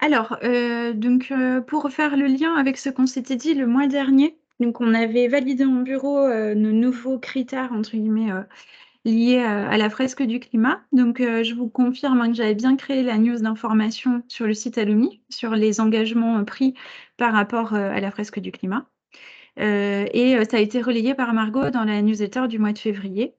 Alors, pour faire le lien avec ce qu'on s'était dit le mois dernier, donc on avait validé en bureau, nos nouveaux critères entre guillemets, liés, à la fresque du climat. Je vous confirme, hein, que j'avais bien créé la news d'information sur le site Alumni, sur les engagements, pris par rapport, à la fresque du climat. Ça a été relayé par Margot dans la newsletter du mois de février.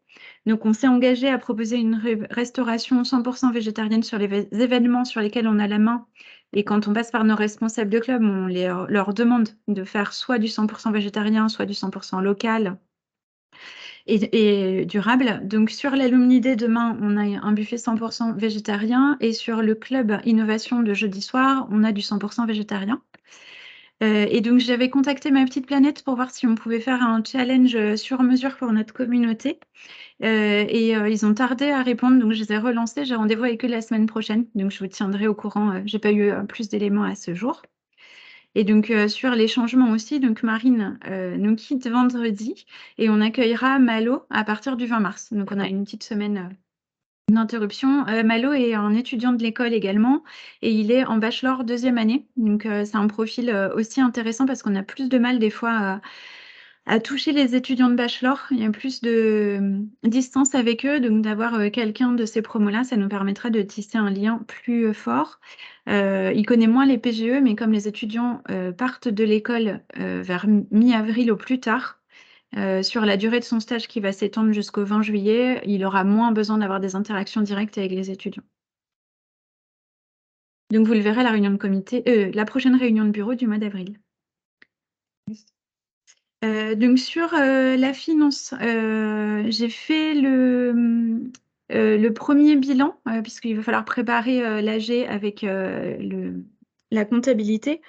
Donc on s'est engagé à proposer une restauration 100% végétarienne sur les événements sur lesquels on a la main. Et quand on passe par nos responsables de club, on leur demande de faire soit du 100% végétarien, soit du 100% local et durable. Donc sur l'Alumni Day, demain, on a un buffet 100% végétarien. Et sur le club innovation de jeudi soir, on a du 100% végétarien. J'avais contacté Ma Petite Planète pour voir si on pouvait faire un challenge, sur mesure pour notre communauté. Ils ont tardé à répondre, donc je les ai relancés. J'ai rendez-vous avec eux la semaine prochaine, donc je vous tiendrai au courant. J'ai pas eu, plus d'éléments à ce jour. Sur les changements aussi, donc Marine, nous quitte vendredi et on accueillera Malo à partir du 20 mars. Donc on a une petite semaine, d'interruption. Malo est un étudiant de l'école également et il est en bachelor 2e année. C'est un profil, aussi intéressant parce qu'on a plus de mal des fois à toucher les étudiants de bachelor. Il y a plus de, distance avec eux, donc d'avoir, quelqu'un de ces promos-là, ça nous permettra de tisser un lien plus, fort. Il connaît moins les PGE, mais comme les étudiants, partent de l'école, vers mi-avril au plus tard, sur la durée de son stage qui va s'étendre jusqu'au 20 juillet, il aura moins besoin d'avoir des interactions directes avec les étudiants. Donc vous le verrez à la réunion de comité, la prochaine réunion de bureau du mois d'avril. Sur, la finance, j'ai fait le 1er bilan, puisqu'il va falloir préparer, l'AG avec, la comptabilité.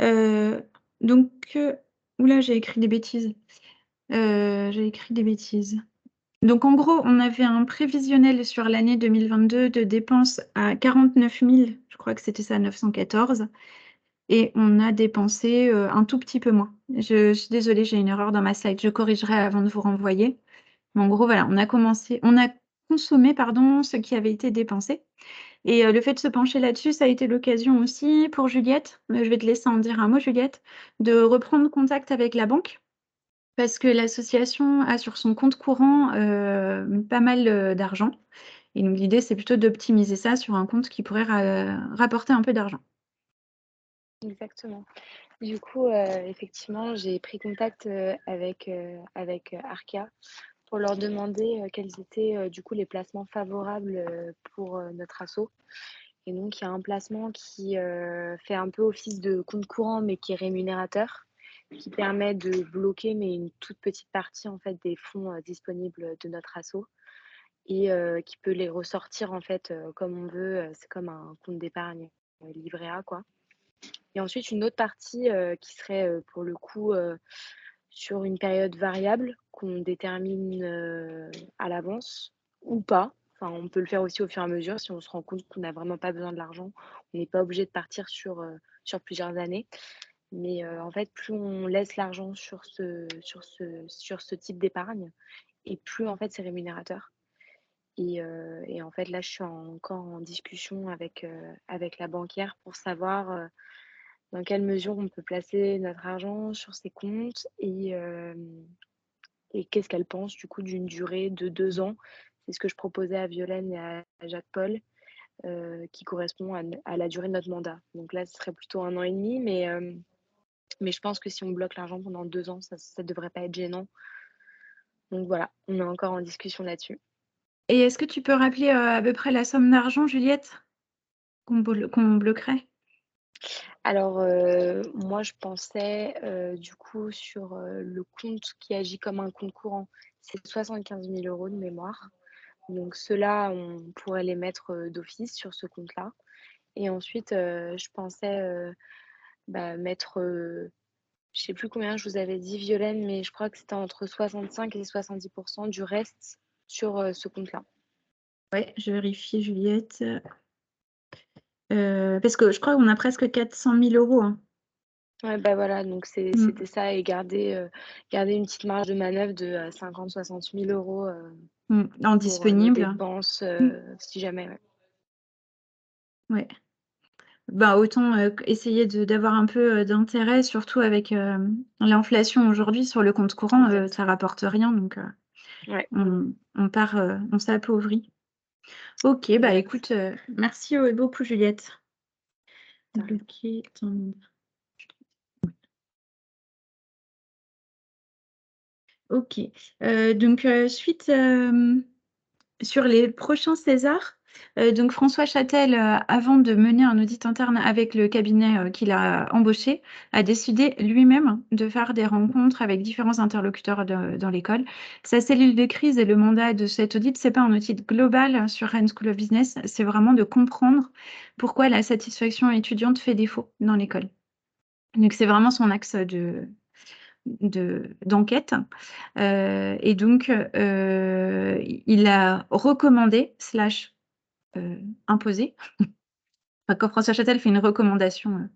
Heu, donc, j'ai écrit des bêtises. J'ai écrit des bêtises. Donc en gros, on avait un prévisionnel sur l'année 2022 de dépenses à 49 000, je crois que c'était ça, 914, et on a dépensé, un tout petit peu moins. Je suis désolée, j'ai une erreur dans ma slide, je corrigerai avant de vous renvoyer. Mais en gros, voilà, on a consommé, pardon, ce qui avait été dépensé le fait de se pencher là-dessus, ça a été l'occasion aussi pour Juliette, je vais te laisser en dire un mot Juliette, de reprendre contact avec la banque parce que l'association a sur son compte courant, pas mal, d'argent et donc l'idée, c'est plutôt d'optimiser ça sur un compte qui pourrait rapporter un peu d'argent. Exactement. Du coup, effectivement, j'ai pris contact, avec Arca pour leur demander, quels étaient, du coup, les placements favorables, pour, notre asso. Et donc il y a un placement qui, fait un peu office de compte courant, mais qui est rémunérateur, qui permet de bloquer, mais une toute petite partie, en fait, des fonds, disponibles de notre asso et qui peut les ressortir, en fait, comme on veut. C'est comme un compte d'épargne, livret A, quoi. Et ensuite, une autre partie qui serait pour le coup sur une période variable qu'on détermine à l'avance ou pas. Enfin, on peut le faire aussi au fur et à mesure si on se rend compte qu'on n'a vraiment pas besoin de l'argent. On n'est pas obligé de partir sur plusieurs années. Mais en fait, plus on laisse l'argent sur ce type d'épargne, et plus en fait c'est rémunérateur. Et en fait, là, je suis encore en discussion avec la banquière pour savoir dans quelle mesure on peut placer notre argent sur ces comptes et qu'est-ce qu'elle pense du coup d'une durée de 2 ans. C'est ce que je proposais à Violaine et à Jacques-Paul, qui correspond à la durée de notre mandat. Donc là, ce serait plutôt 1 an et demi, mais je pense que si on bloque l'argent pendant 2 ans, ça ne devrait pas être gênant. Donc voilà, on est encore en discussion là-dessus. Et est-ce que tu peux rappeler, à peu près la somme d'argent, Juliette, qu'on bloquerait? Alors, moi, je pensais, du coup, sur le compte qui agit comme un compte courant, c'est 75 000 € de mémoire. Donc, ceux-là, on pourrait les mettre d'office sur ce compte-là. Et ensuite, je pensais mettre, je ne sais plus combien je vous avais dit, Violaine, mais je crois que c'était entre 65 et 70% du reste sur ce compte-là. Ouais, je vérifie Juliette, parce que je crois qu'on a presque 400 000 €, hein. Ouais, bah voilà, donc Mmh. c'était ça, et garder une petite marge de manœuvre de 50-60 000 € En pour nos disponible. dépenses, Mmh. si jamais, ouais. Ouais. autant essayer d'avoir un peu d'intérêt, surtout avec l'inflation aujourd'hui sur le compte courant, ça rapporte rien, donc Ouais. on s'appauvrit. Ok, Exact. écoute, merci beaucoup Juliette. De rien. Bloquer ton- Ok, donc suite sur les prochains Césars, donc François Châtel, avant de mener un audit interne avec le cabinet qu'il a embauché, a décidé lui-même de faire des rencontres avec différents interlocuteurs dans l'école. Sa cellule de crise et le mandat de cet audit, c'est pas un audit global sur Rennes School of Business, c'est vraiment de comprendre pourquoi la satisfaction étudiante fait défaut dans l'école. Donc c'est vraiment son axe d'enquête. Et donc, il a recommandé, slash imposé, enfin, quand François Châtel fait une recommandation,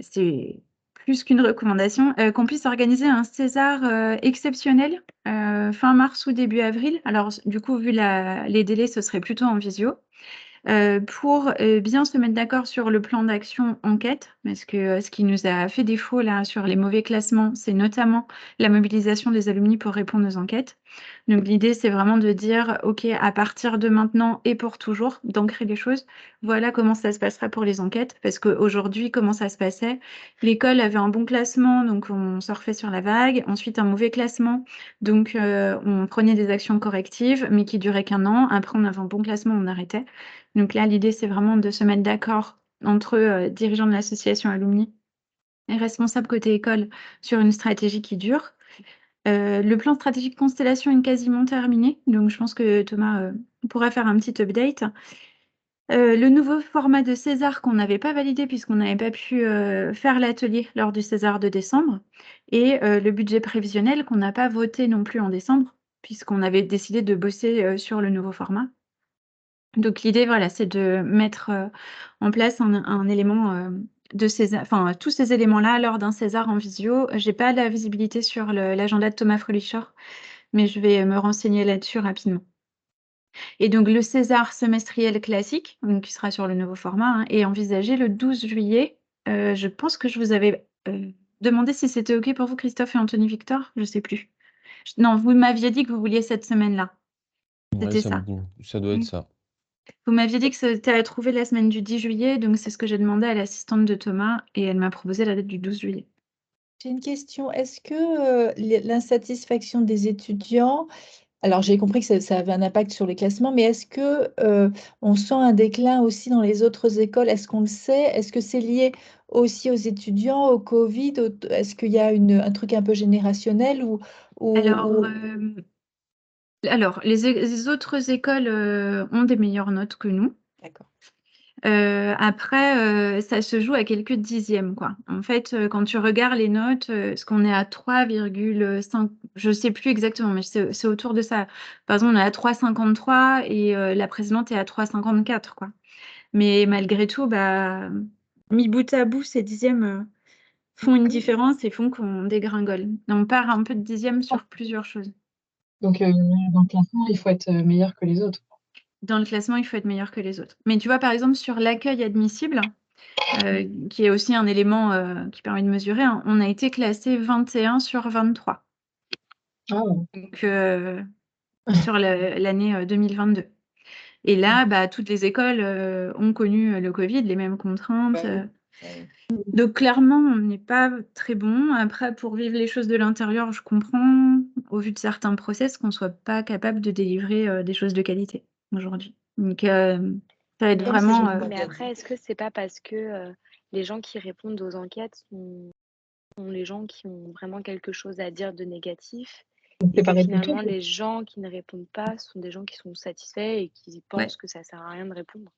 c'est plus qu'une recommandation, qu'on puisse organiser un César exceptionnel fin mars ou début avril. Alors, du coup, vu les délais, ce serait plutôt en visio. Pour bien se mettre d'accord sur le plan d'action enquête, parce que ce qui nous a fait défaut là sur les mauvais classements, c'est notamment la mobilisation des alumni pour répondre aux enquêtes. Donc l'idée, c'est vraiment de dire, OK, à partir de maintenant et pour toujours, d'ancrer les choses. Voilà comment ça se passera pour les enquêtes, parce qu'aujourd'hui, comment ça se passait? L'école avait un bon classement, donc on surfait sur la vague. Ensuite, un mauvais classement, donc on prenait des actions correctives, mais qui duraient qu'1 an. Après, on avait un bon classement, on arrêtait. Donc là, l'idée, c'est vraiment de se mettre d'accord entre dirigeants de l'association alumni et responsables côté école sur une stratégie qui dure. Le plan stratégique Constellation est quasiment terminé, donc je pense que Thomas pourra faire un petit update. Le nouveau format de César qu'on n'avait pas validé puisqu'on n'avait pas pu faire l'atelier lors du César de décembre, et le budget prévisionnel qu'on n'a pas voté non plus en décembre, puisqu'on avait décidé de bosser sur le nouveau format. Donc l'idée, voilà, c'est de mettre en place un élément de César, enfin tous ces éléments-là lors d'un César en visio. J'ai pas la visibilité sur l'agenda de Thomas Frölicher, mais je vais me renseigner là-dessus rapidement. Et donc le César semestriel classique, donc qui sera sur le nouveau format, est envisagé le 12 juillet. Je pense que je vous avais demandé si c'était OK pour vous, Christophe et Anthony Victor, je sais plus. Non, vous m'aviez dit que vous vouliez cette semaine-là. Ouais, C'était ça. ça doit être ça. Vous m'aviez dit que c'était à trouver la semaine du 10 juillet, donc c'est ce que j'ai demandé à l'assistante de Thomas et elle m'a proposé la date du 12 juillet. J'ai une question. Est-ce que l'insatisfaction des étudiants, alors j'ai compris que ça avait un impact sur les classements, mais est-ce que on sent un déclin aussi dans les autres écoles? Est-ce qu'on le sait? Est-ce que c'est lié aussi aux étudiants, au Covid? Est-ce qu'il y a un truc un peu générationnel Alors, les autres écoles ont des meilleures notes que nous. D'accord. Après, ça se joue à quelques dixièmes, quoi. En fait, quand tu regardes les notes, est-ce qu'on est à 3,5, je sais plus exactement, mais c'est autour de ça. Par exemple, on est à 3,53 et la précédente est à 3,54, quoi. Mais malgré tout, mis bout à bout, ces dixièmes font une différence et font qu'on dégringole. On perd un peu de dixièmes sur plusieurs choses. Donc, dans le classement, il faut être meilleur que les autres. Dans le classement, il faut être meilleur que les autres. Mais tu vois, par exemple, sur l'accueil admissible, qui est aussi un élément qui permet de mesurer, hein, on a été classé 21 sur 23. Ah, Donc, sur l'année 2022. Et là, toutes les écoles ont connu le Covid, les mêmes contraintes. Donc, clairement, on n'est pas très bon. Après, pour vivre les choses de l'intérieur, je comprends, au vu de certains process, qu'on ne soit pas capable de délivrer des choses de qualité aujourd'hui. Donc, ça va être vraiment... Mais après, est-ce que c'est pas parce que les gens qui répondent aux enquêtes sont les gens qui ont vraiment quelque chose à dire de négatif et que finalement, les gens qui ne répondent pas sont des gens qui sont satisfaits et qui pensent que ça sert à rien de répondre?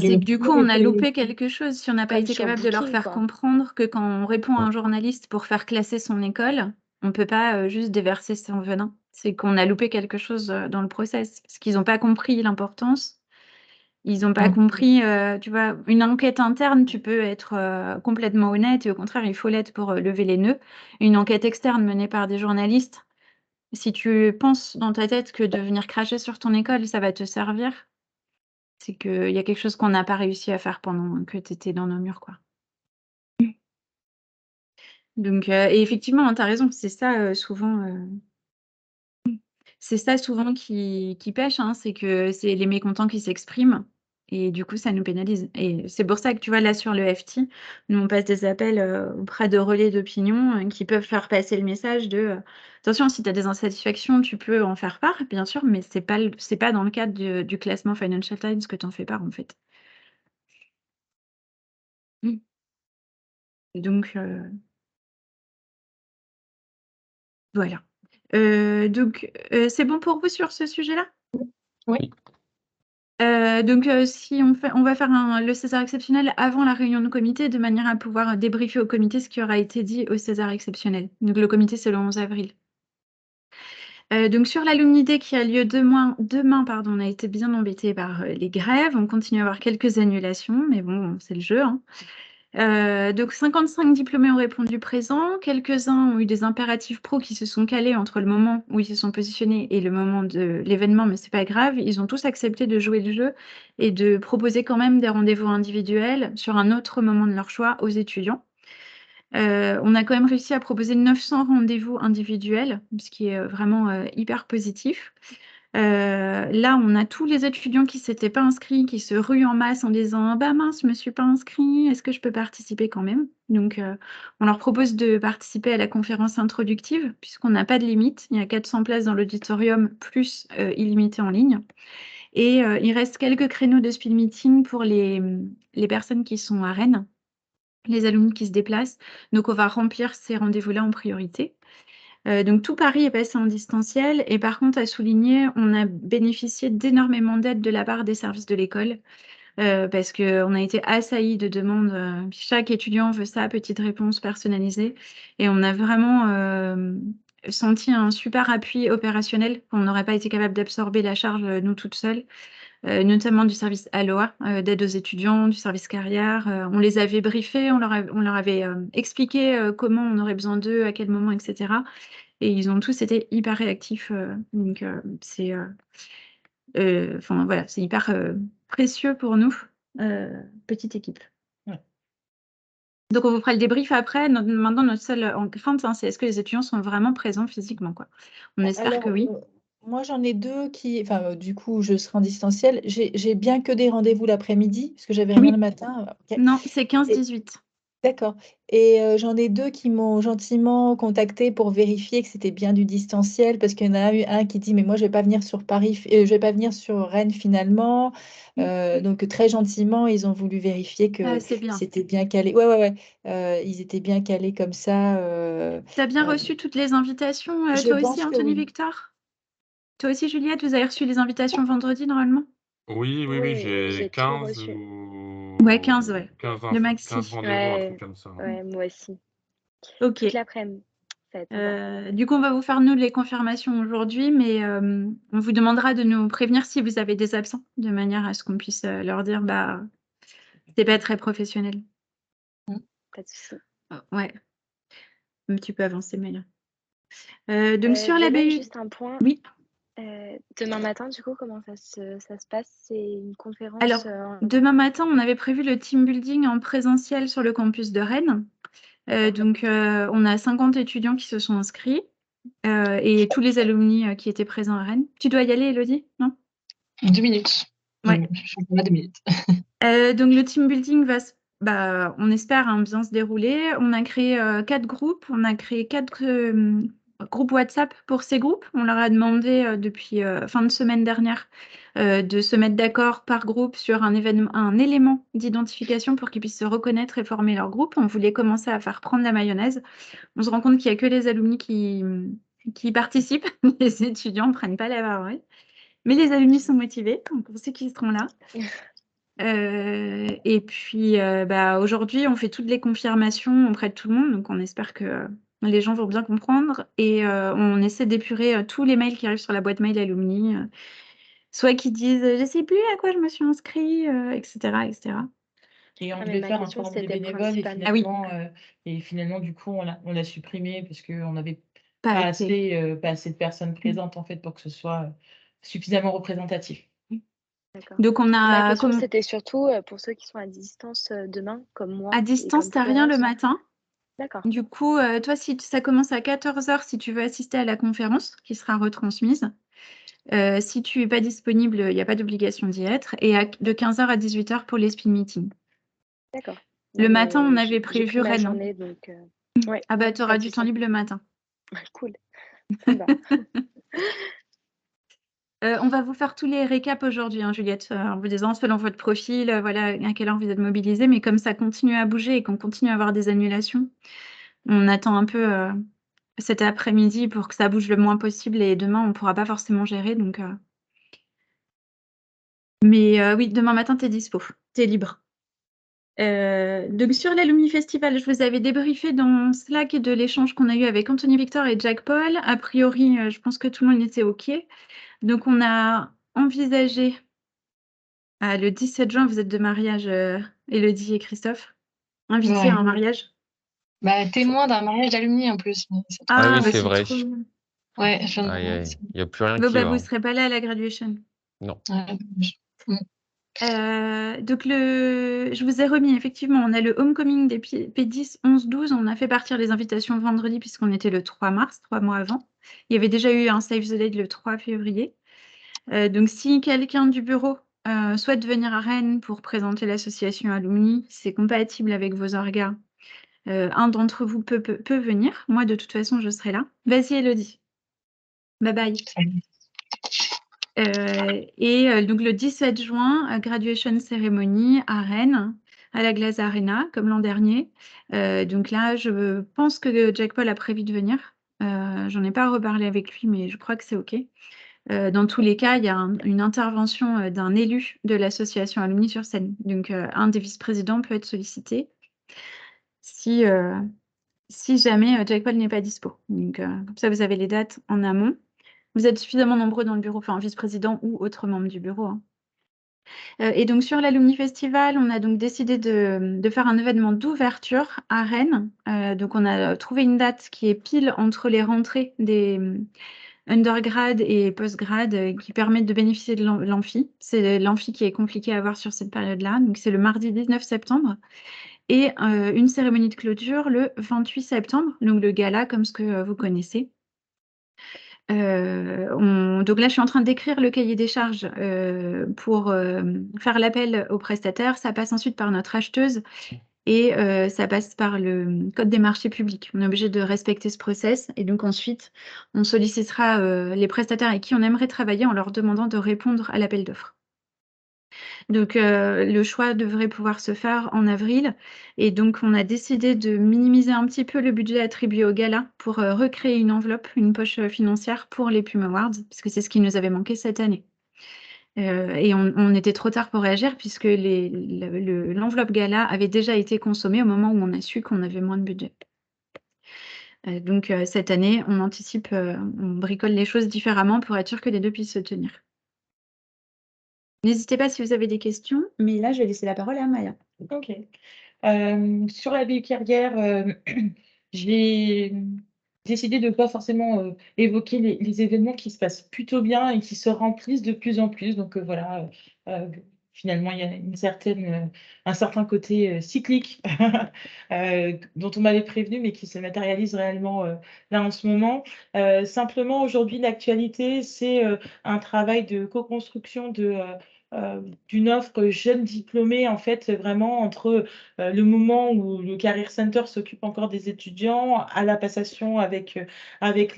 c'est que du coup, on a loupé quelque chose si on n'a pas Comme été sur capable de leur Booking, faire quoi. comprendre que quand on répond à un journaliste pour faire classer son école, on ne peut pas juste déverser son venin. C'est qu'on a loupé quelque chose dans le process, parce qu'ils n'ont pas compris l'importance. Ils n'ont pas compris, tu vois, une enquête interne, tu peux être complètement honnête et au contraire, il faut l'être pour lever les nœuds. Une enquête externe menée par des journalistes, si tu penses dans ta tête que de venir cracher sur ton école, ça va te servir, C'est qu'il y a quelque chose qu'on n'a pas réussi à faire pendant que tu étais dans nos murs, quoi. Donc et effectivement, tu as raison, c'est ça, souvent, c'est ça souvent qui pêche, hein, c'est que c'est les mécontents qui s'expriment et du coup, ça nous pénalise et c'est pour ça que, tu vois, là, sur le FT, nous, on passe des appels, auprès de relais d'opinion, qui peuvent faire passer le message de, «Attention, si tu as des insatisfactions, tu peux en faire part, bien sûr, mais c'est pas dans le cadre du classement Financial Times que tu en fais part, en fait». Mmh. Donc voilà. C'est bon pour vous sur ce sujet-là? Oui. Oui. Donc si on va faire le César exceptionnel avant la réunion de comité, de manière à pouvoir débriefer au comité ce qui aura été dit au César exceptionnel. Donc le comité, c'est le 11 avril. Donc sur l'Alumni Day qui a lieu demain, pardon, on a été bien embêtés par, les grèves. On continue à avoir quelques annulations, mais bon, c'est le jeu, hein. Donc 55 diplômés ont répondu présent. Quelques-uns ont eu des impératifs pro qui se sont calés entre le moment où ils se sont positionnés et le moment de l'événement, mais c'est pas grave. Ils ont tous accepté de jouer le jeu et de proposer quand même des rendez-vous individuels sur un autre moment de leur choix aux étudiants. On a quand même réussi à proposer 900 rendez-vous individuels, ce qui est, vraiment, hyper positif. Là, on a tous les étudiants qui s'étaient pas inscrits, qui se ruent en masse en disant: «Ah bah mince, je me suis pas inscrit, est-ce que je peux participer quand même?» Donc on leur propose de participer à la conférence introductive puisqu'on n'a pas de limite. Il y a 400 places dans l'auditorium plus, illimité en ligne et il reste quelques créneaux de speed meeting pour les personnes qui sont à Rennes, les alumni qui se déplacent. Donc on va remplir ces rendez-vous-là en priorité. Donc tout Paris est passé en distanciel et par contre à souligner, on a bénéficié d'énormément d'aide de la part des services de l'école, parce qu'on a été assaillis de demandes, chaque étudiant veut sa petite réponse personnalisée et on a vraiment, senti un super appui opérationnel qu'on n'aurait pas été capable d'absorber la charge, nous toutes seules, notamment du service Aloha, d'aide aux étudiants, du service carrière, on les avait briefés, on leur avait, expliqué, comment on aurait besoin d'eux, à quel moment et cetera. Et ils ont tous été hyper réactifs, donc c'est, enfin voilà, c'est hyper, précieux pour nous, petite équipe. Ouais. Donc on vous fera le débrief après. Maintenant notre seule, crainte, hein, c'est est-ce que les étudiants sont vraiment présents physiquement, quoi? On espère que Alors, oui. moi j'en ai 2 qui enfin, du coup, je serai en distanciel. J'ai bien que des rendez-vous l'après-midi, parce que j'avais rien Oui. le matin, OK. Non, c'est Et 15-18. d'accord et j'en ai 2 qui m'ont gentiment contactée pour vérifier que c'était bien du distanciel, parce qu'il y en a eu un qui dit: «Mais moi je vais pas venir sur Paris je vais pas venir sur Rennes finalement». Donc très gentiment, ils ont voulu vérifier Ah, que c'est bien. c'était bien calé. Ouais, ouais, ouais, ils étaient bien calés comme ça, Tu as bien heu, reçu toutes les invitations, je toi aussi, pense que Anthony oui. Victor? Toi aussi, Juliette, vous avez reçu les invitations vendredi normalement? Oui, oui, oui, Oui, j'ai j'ai tout 15 reçu. Ouais, 15, ouais. 15 Le quinze maxi. rendez-vous, un truc Ouais, comme ça. ouais, moi aussi. Toute OK. l'après-midi, ça va être sympa. Du coup, on va vous faire, nous, les confirmations aujourd'hui, mais on vous demandera de nous prévenir si vous avez des absents, de manière à ce qu'on puisse, leur dire: «Bah, c'est pas très professionnel». Pas de souci. Ouais, un petit peu avancer, mais donc sur la Violaine, BU juste un point. oui? Demain matin, du coup, comment ça se passe? C'est une conférence, Alors, demain matin, on avait prévu le team building en présentiel sur le campus de Rennes. Donc on a 50 étudiants qui se sont inscrits, et tous les alumni, qui étaient présents à Rennes. Tu dois y aller, Élodie? Non? 2 minutes. Ouais. Je suis pas 2 minutes. Donc le team building bah, on espère, hein, bien se dérouler. On a créé, 4 groupes. On a créé 4, groupes WhatsApp pour ces groupes. On leur a demandé, depuis, fin de semaine dernière, de se mettre d'accord par groupe sur un élément d'identification pour qu'ils puissent se reconnaître et former leur groupe. On voulait commencer à faire prendre la mayonnaise. On se rend compte qu'il y a que les alumni qui participent. Les étudiants ne prennent pas la parole. Mais les alumni sont motivés, donc on sait qu'ils seront là. Et puis, bah, aujourd'hui, on fait toutes les confirmations auprès de tout le monde, donc on espère que, les gens vont bien comprendre et on essaie d'épurer, tous les mails qui arrivent sur la boîte mail alumni, soit qui disent: «Je sais plus à quoi je me suis inscrit», et cetera et cetera. Et on Ah mais devait ma faire un question, forum des c'était bénévoles Ah oui, principalement et finalement, du coup, on l'a supprimé parce qu'on n'avait pas pas assez. assez, pas assez de personnes Mmh. présentes, en fait, pour que ce soit, suffisamment représentatif. D'accord. Donc, on Ma a question, c'était surtout pour ceux qui sont à distance demain, comme moi à et distance, comme tu n'as rien le Florence. matin. D'accord. Du coup, toi, si ça commence à 14h, si tu veux assister à la conférence qui sera retransmise. Si tu n'es pas disponible, il n'y a pas d'obligation d'y être. Et de 15h à 18h pour les speed meetings. D'accord. Le Non, matin, on mais avait j'ai prévu pris ma Rennes. journée, donc ouais, Ah bah, tu pas auras de du temps souci. libre le matin. Cool, ça me va. On va vous faire tous les récaps aujourd'hui, hein, Juliette, en vous disant selon votre profil, voilà à quelle heure vous êtes mobilisé. Mais comme ça continue à bouger et qu'on continue à avoir des annulations, on attend un peu cet après-midi pour que ça bouge le moins possible. Et demain, on ne pourra pas forcément gérer. Donc, Mais oui, demain matin, tu es dispo, tu es libre. Donc sur l'Alumni Festival, je vous avais débriefé dans Slack de l'échange qu'on a eu avec Anthony Victor et Jack Paul. A priori, je pense que tout le monde était OK. Donc on a envisagé, le 17 juin, vous êtes de mariage, Élodie et Christophe, invités à Ouais. un mariage. Bah, témoin d'un mariage d'alumni en plus. Mais c'est trop Ah oui, Ah, bah c'est c'est vrai. trop bien. Ouais, je viens de Aïe, voir. aïe, il n'y a plus rien Bon, qui bah, va. vous ne Hein. serez pas là à la graduation. Non. Ouais, Donc je vous ai remis, effectivement, on a le homecoming des P10, 11, 12. On a fait partir les invitations vendredi puisqu'on était le 3 mars, 3 mois avant. Il y avait déjà eu un Save the Date le 3 février. Donc si quelqu'un du bureau souhaite venir à Rennes pour présenter l'association Alumni, c'est compatible avec vos orgas. Un d'entre vous peut venir. Moi, de toute façon, je serai là. Vas-y, Élodie. Bye bye. salut. Donc le 17 juin, graduation ceremony à Rennes, à la Glace Arena, comme l'an dernier. Donc là, je pense que Jack Paul a prévu de venir. J'en ai pas reparlé avec lui, mais je crois que c'est OK. Dans tous les cas, il y a une intervention d'un élu de l'association Alumni sur scène. Donc un des vice-présidents peut être sollicité si jamais Jack Paul n'est pas dispo. Donc comme ça, vous avez les dates en amont. Vous êtes suffisamment nombreux dans le bureau, enfin vice-président ou autre membre du bureau. Hein. Et donc sur l'Alumni Festival, on a donc décidé de faire un événement d'ouverture à Rennes. Donc on a trouvé une date qui est pile entre les rentrées des undergrad et postgrad qui permettent de bénéficier de l'amphi. C'est l'amphi qui est compliqué à avoir sur cette période-là. Donc c'est le mardi 19 septembre. Et une cérémonie de clôture le 28 septembre, donc le gala comme ce que vous connaissez. Donc là, je suis en train d'écrire le cahier des charges pour faire l'appel aux prestataires. Ça passe ensuite par notre acheteuse et ça passe par le code des marchés publics. On est obligé de respecter ce process et donc ensuite, on sollicitera les prestataires avec qui on aimerait travailler en leur demandant de répondre à l'appel d'offres. Donc le choix devrait pouvoir se faire en avril et donc on a décidé de minimiser un petit peu le budget attribué au gala pour recréer une enveloppe, une poche financière pour les Plume Awards, parce que c'est ce qui nous avait manqué cette année. Et on était trop tard pour réagir puisque l'enveloppe gala avait déjà été consommée au moment où on a su qu'on avait moins de budget. Donc cette année, on anticipe, on bricole les choses différemment pour être sûr que les deux puissent se tenir. N'hésitez pas si vous avez des questions, mais là, je vais laisser la parole à Maya. OK. Sur la vie carrière, j'ai décidé de ne pas forcément évoquer les événements qui se passent plutôt bien et qui se remplissent de plus en plus. Donc voilà, finalement, il y a un certain côté cyclique dont on m'avait prévenu, mais qui se matérialise réellement là en ce moment. Simplement, aujourd'hui, l'actualité, c'est un travail de co-construction d'une offre jeunes diplômés, en fait, vraiment entre le moment où le Career Center s'occupe encore des étudiants, à la passation avec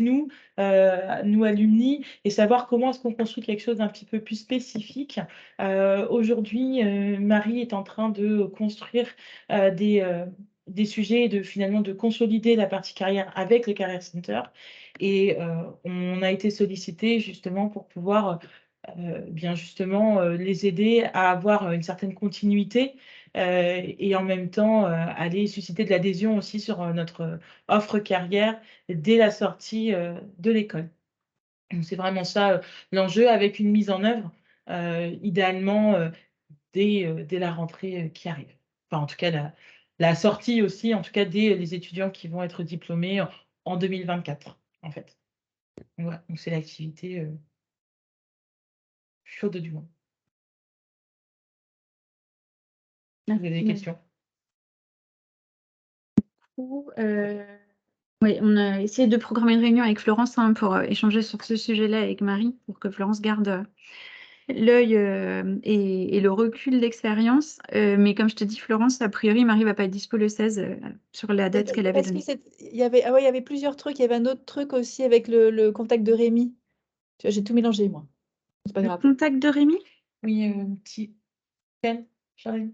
nous, nous alumni, et savoir comment est-ce qu'on construit quelque chose d'un petit peu plus spécifique. Aujourd'hui, Marie est en train de construire des sujets et finalement de consolider la partie carrière avec le Career Center. Et on a été sollicité justement pour pouvoir bien justement les aider à avoir une certaine continuité et en même temps aller susciter de l'adhésion aussi sur notre offre carrière dès la sortie de l'école. Donc c'est vraiment ça l'enjeu, avec une mise en œuvre idéalement dès la rentrée qui arrive. Enfin en tout cas la sortie aussi, en tout cas dès les étudiants qui vont être diplômés en 2024 en fait. Voilà, donc c'est l'activité chaude du moment. Vous avez des questions? Oui, on a essayé de programmer une réunion avec Florence pour échanger sur ce sujet-là avec Marie, pour que Florence garde l'œil et le recul d'expérience. Mais comme je te dis, Florence, a priori, Marie va pas être dispo le 16 sur la date qu'elle avait Est-ce que donnée. il y avait, ah ouais, il y avait plusieurs trucs. Il y avait un autre truc aussi avec le contact de Rémi. Tu vois, j'ai tout mélangé, moi. C'est pas Le grave. contact de Rémi? Oui, Ken, Charline,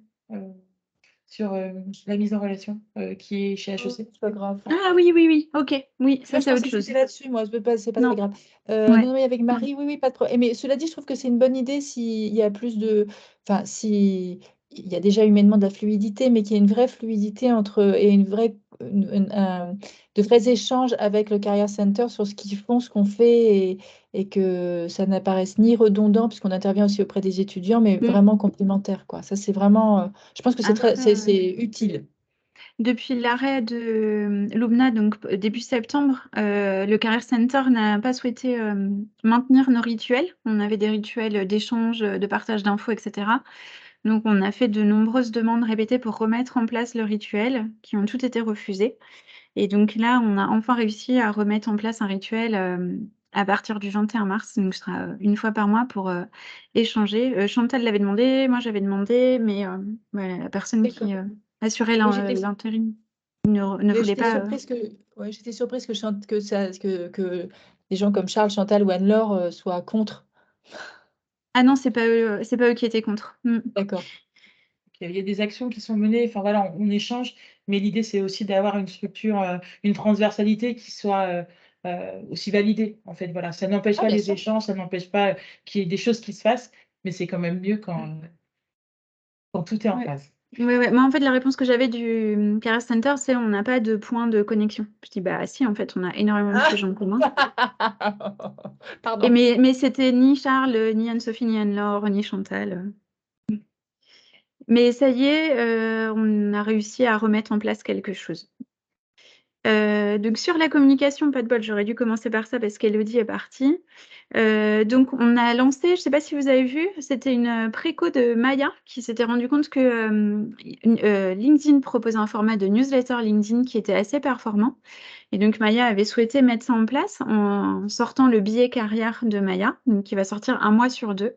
sur la mise en relation qui est chez HEC. C'est pas grave. Ah oui, oui, oui, ok. Oui, ça Moi, je c'est autre pensais que chose. c'était là-dessus, moi, c'est pas Non. très grave. Ouais. Non, mais avec Marie, oui, oui, pas de problème. Mais cela dit, je trouve que c'est une bonne idée s'il y a plus de. Enfin, si il y a déjà humainement de la fluidité, mais qu'il y a une vraie fluidité entre et une vraie, de vrais échanges avec le Career Center sur ce qu'ils font, ce qu'on fait, et que ça n'apparaisse ni redondant, puisqu'on intervient aussi auprès des étudiants, mais vraiment complémentaire, quoi. Ça, c'est vraiment. Je pense que c'est Après, c'est utile. depuis l'arrêt de Lumna, donc début septembre, le Career Center n'a pas souhaité maintenir nos rituels. On avait des rituels d'échange, de partage d'infos, etc. Donc, on a fait de nombreuses demandes répétées pour remettre en place le rituel, qui ont toutes été refusées. Et donc là, on a enfin réussi à remettre en place un rituel à partir du 21 mars. Donc, ce sera une fois par mois pour échanger. Chantal l'avait demandé, moi j'avais demandé, mais voilà, la personne qui assurait Oui, j'étais l'intérim ne voulait j'étais pas. surprise que, ouais, j'étais surprise que des gens comme Charles, Chantal ou Anne-Laure soient contre. Ah non, c'est pas eux qui étaient contre. D'accord. Il y a des actions qui sont menées, enfin voilà, on échange, mais l'idée c'est aussi d'avoir une structure, une transversalité qui soit aussi validée. En fait, voilà, ça n'empêche Ah, pas bien les sûr. échanges, ça n'empêche pas qu'il y ait des choses qui se fassent, mais c'est quand même mieux quand tout est en Ouais. phase. Ouais. Moi, en fait, la réponse que j'avais du Career Center, c'est on n'a pas de point de connexion. Je dis, bah si, en fait, on a énormément de sujets en commun. Pardon. Mais c'était ni Charles, ni Anne-Sophie, ni Anne-Laure, ni Chantal. Mais ça y est, on a réussi à remettre en place quelque chose. Donc sur la communication, pas de bol, j'aurais dû commencer par ça parce qu'Élodie est partie. Donc on a lancé, je ne sais pas si vous avez vu, c'était une préco de Maya qui s'était rendu compte que LinkedIn proposait un format de newsletter LinkedIn qui était assez performant. Et donc Maya avait souhaité mettre ça en place en sortant le billet carrière de Maya, donc qui va sortir 1 mois sur 2.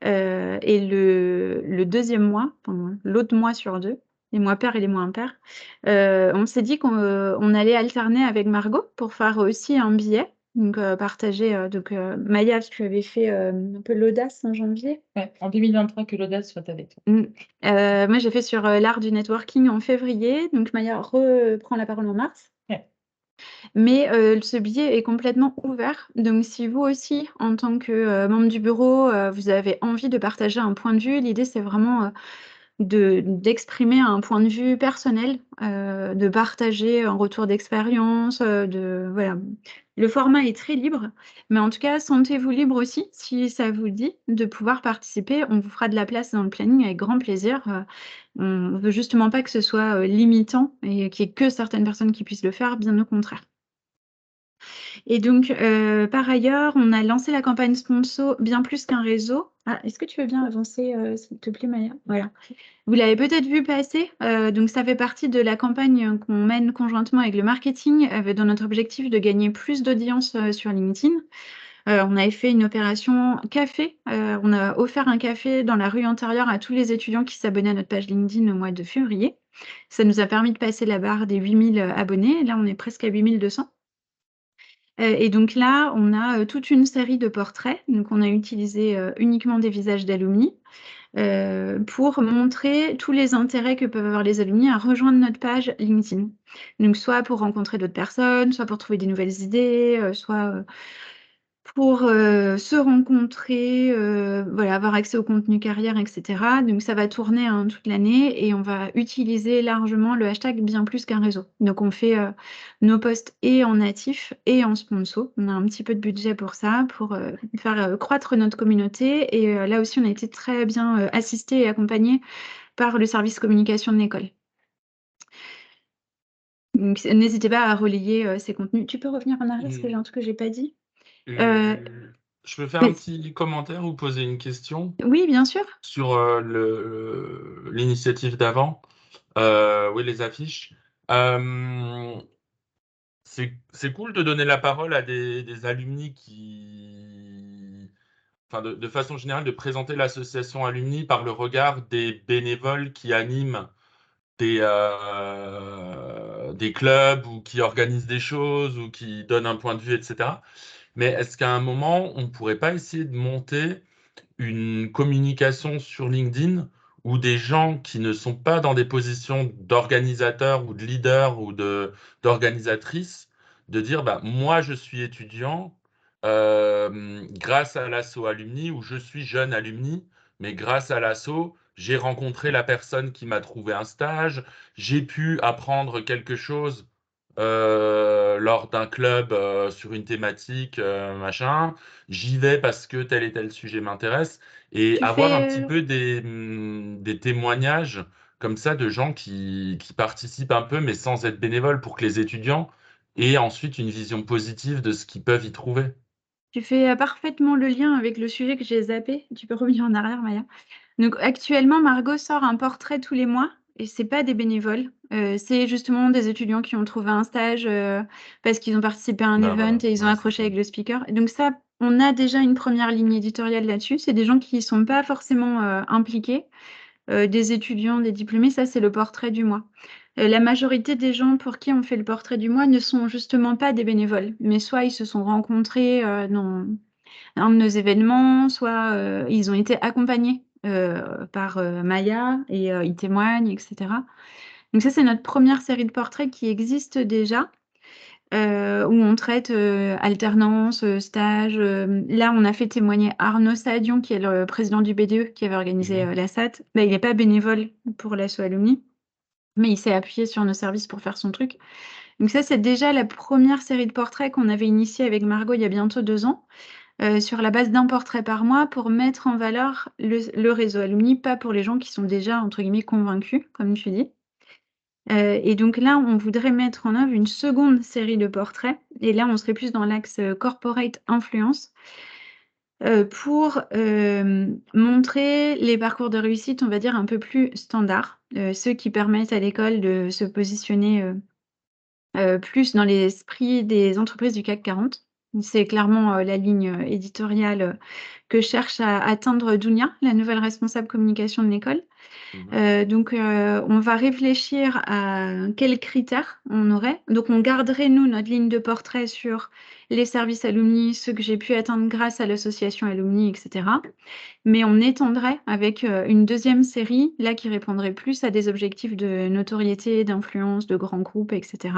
Et le deuxième mois, enfin, l'autre mois sur 2, les mois pairs et les mois impairs, on s'est dit qu'on allait alterner avec Margot pour faire aussi un billet, donc partager. Maya, tu avais fait un peu l'audace en janvier. Ouais, en 2023, que l'audace soit avec toi. Moi, j'ai fait sur l'art du networking en février, donc Maya reprend la parole en mars. Ouais. Mais ce billet est complètement ouvert. Donc, si vous aussi, en tant que membre du bureau, vous avez envie de partager un point de vue, l'idée, c'est vraiment d'exprimer un point de vue personnel, de partager un retour d'expérience, voilà. Le format est très libre, mais en tout cas, sentez-vous libre aussi, si ça vous dit, de pouvoir participer. On vous fera de la place dans le planning avec grand plaisir. On veut justement pas que ce soit limitant et qu'il y ait que certaines personnes qui puissent le faire, bien au contraire. Et donc, par ailleurs, on a lancé la campagne sponsor Bien plus qu'un réseau. Ah, est-ce que tu veux bien avancer, s'il te plaît, Maya? Voilà. Vous l'avez peut-être vu passer, donc ça fait partie de la campagne qu'on mène conjointement avec le marketing, dans notre objectif de gagner plus d'audience, sur LinkedIn. On avait fait une opération café, on a offert un café dans la rue intérieure à tous les étudiants qui s'abonnaient à notre page LinkedIn au mois de février. Ça nous a permis de passer la barre des 8 000 abonnés. Là, on est presque à 8 200. Et donc là, on a toute une série de portraits. Donc, on a utilisé uniquement des visages d'alumni pour montrer tous les intérêts que peuvent avoir les alumni à rejoindre notre page LinkedIn. Donc, soit pour rencontrer d'autres personnes, soit pour trouver des nouvelles idées, soit pour se rencontrer, voilà, avoir accès au contenu carrière, etc. Donc ça va tourner toute l'année et on va utiliser largement le hashtag bien plus qu'un réseau. Donc on fait nos posts et en natif et en sponsor. On a un petit peu de budget pour ça, pour faire croître notre communauté. Et là aussi, on a été très bien assistés et accompagnés par le service communication de l'école. Donc n'hésitez pas à relayer ces contenus. Tu peux revenir en arrière parce que j'ai un truc que j'ai pas dit. Je peux faire un Oui. petit commentaire ou poser une question Oui, bien sûr. sur l'initiative d'avant. Oui, les affiches. C'est cool de donner la parole à des alumni enfin, de façon générale, de présenter l'association Alumni par le regard des bénévoles qui animent des clubs ou qui organisent des choses ou qui donnent un point de vue, etc. Mais est-ce qu'à un moment, on ne pourrait pas essayer de monter une communication sur LinkedIn où des gens qui ne sont pas dans des positions d'organisateurs ou de leaders ou d'organisatrices, de dire bah, moi je suis étudiant grâce à l'asso Alumni ou je suis jeune alumni, mais grâce à l'asso, j'ai rencontré la personne qui m'a trouvé un stage, j'ai pu apprendre quelque chose lors d'un club sur une thématique, machin. J'y vais parce que tel et tel sujet m'intéresse. Et Tu avoir un petit fais, peu des témoignages comme ça de gens qui participent un peu, mais sans être bénévoles, pour que les étudiants aient ensuite une vision positive de ce qu'ils peuvent y trouver. tu fais parfaitement le lien avec le sujet que j'ai zappé. Tu peux revenir en arrière, Maya. Donc actuellement, Margot sort un portrait tous les mois et c'est pas des bénévoles. C'est justement des étudiants qui ont trouvé un stage parce qu'ils ont participé à un Bah event voilà, et ils ont ouais, c'est accroché ça. avec le speaker. Et donc ça, on a déjà une première ligne éditoriale là-dessus. C'est des gens qui sont pas forcément impliqués, des étudiants, des diplômés. Ça, c'est le portrait du mois. La majorité des gens pour qui on fait le portrait du mois ne sont justement pas des bénévoles, mais soit ils se sont rencontrés dans un de nos événements, soit ils ont été accompagnés par Maya et ils témoignent, etc. Donc ça, c'est notre première série de portraits qui existe déjà, où on traite alternance, stage. Là, on a fait témoigner Arnaud Sadion, qui est le président du BDE, qui avait organisé la SAT. Bah, il n'est pas bénévole pour l'asso Alumni, mais il s'est appuyé sur nos services pour faire son truc. Donc ça, c'est déjà la première série de portraits qu'on avait initiée avec Margot il y a bientôt 2 ans. Sur la base d'un portrait par mois pour mettre en valeur le réseau Alumni, pas pour les gens qui sont déjà, entre guillemets, convaincus, comme tu dis. Et donc là, on voudrait mettre en œuvre une seconde série de portraits. Et là, on serait plus dans l'axe corporate influence pour montrer les parcours de réussite, on va dire, un peu plus standards, ceux qui permettent à l'école de se positionner plus dans l'esprit des entreprises du CAC 40. C'est clairement la ligne éditoriale que cherche à atteindre Dounia, la nouvelle responsable communication de l'école. Donc, on va réfléchir à quels critères on aurait. Donc, on garderait, nous, notre ligne de portrait sur les services alumni, ceux que j'ai pu atteindre grâce à l'association alumni, etc. Mais on étendrait avec une deuxième série, là, qui répondrait plus à des objectifs de notoriété, d'influence, de grands groupes, etc.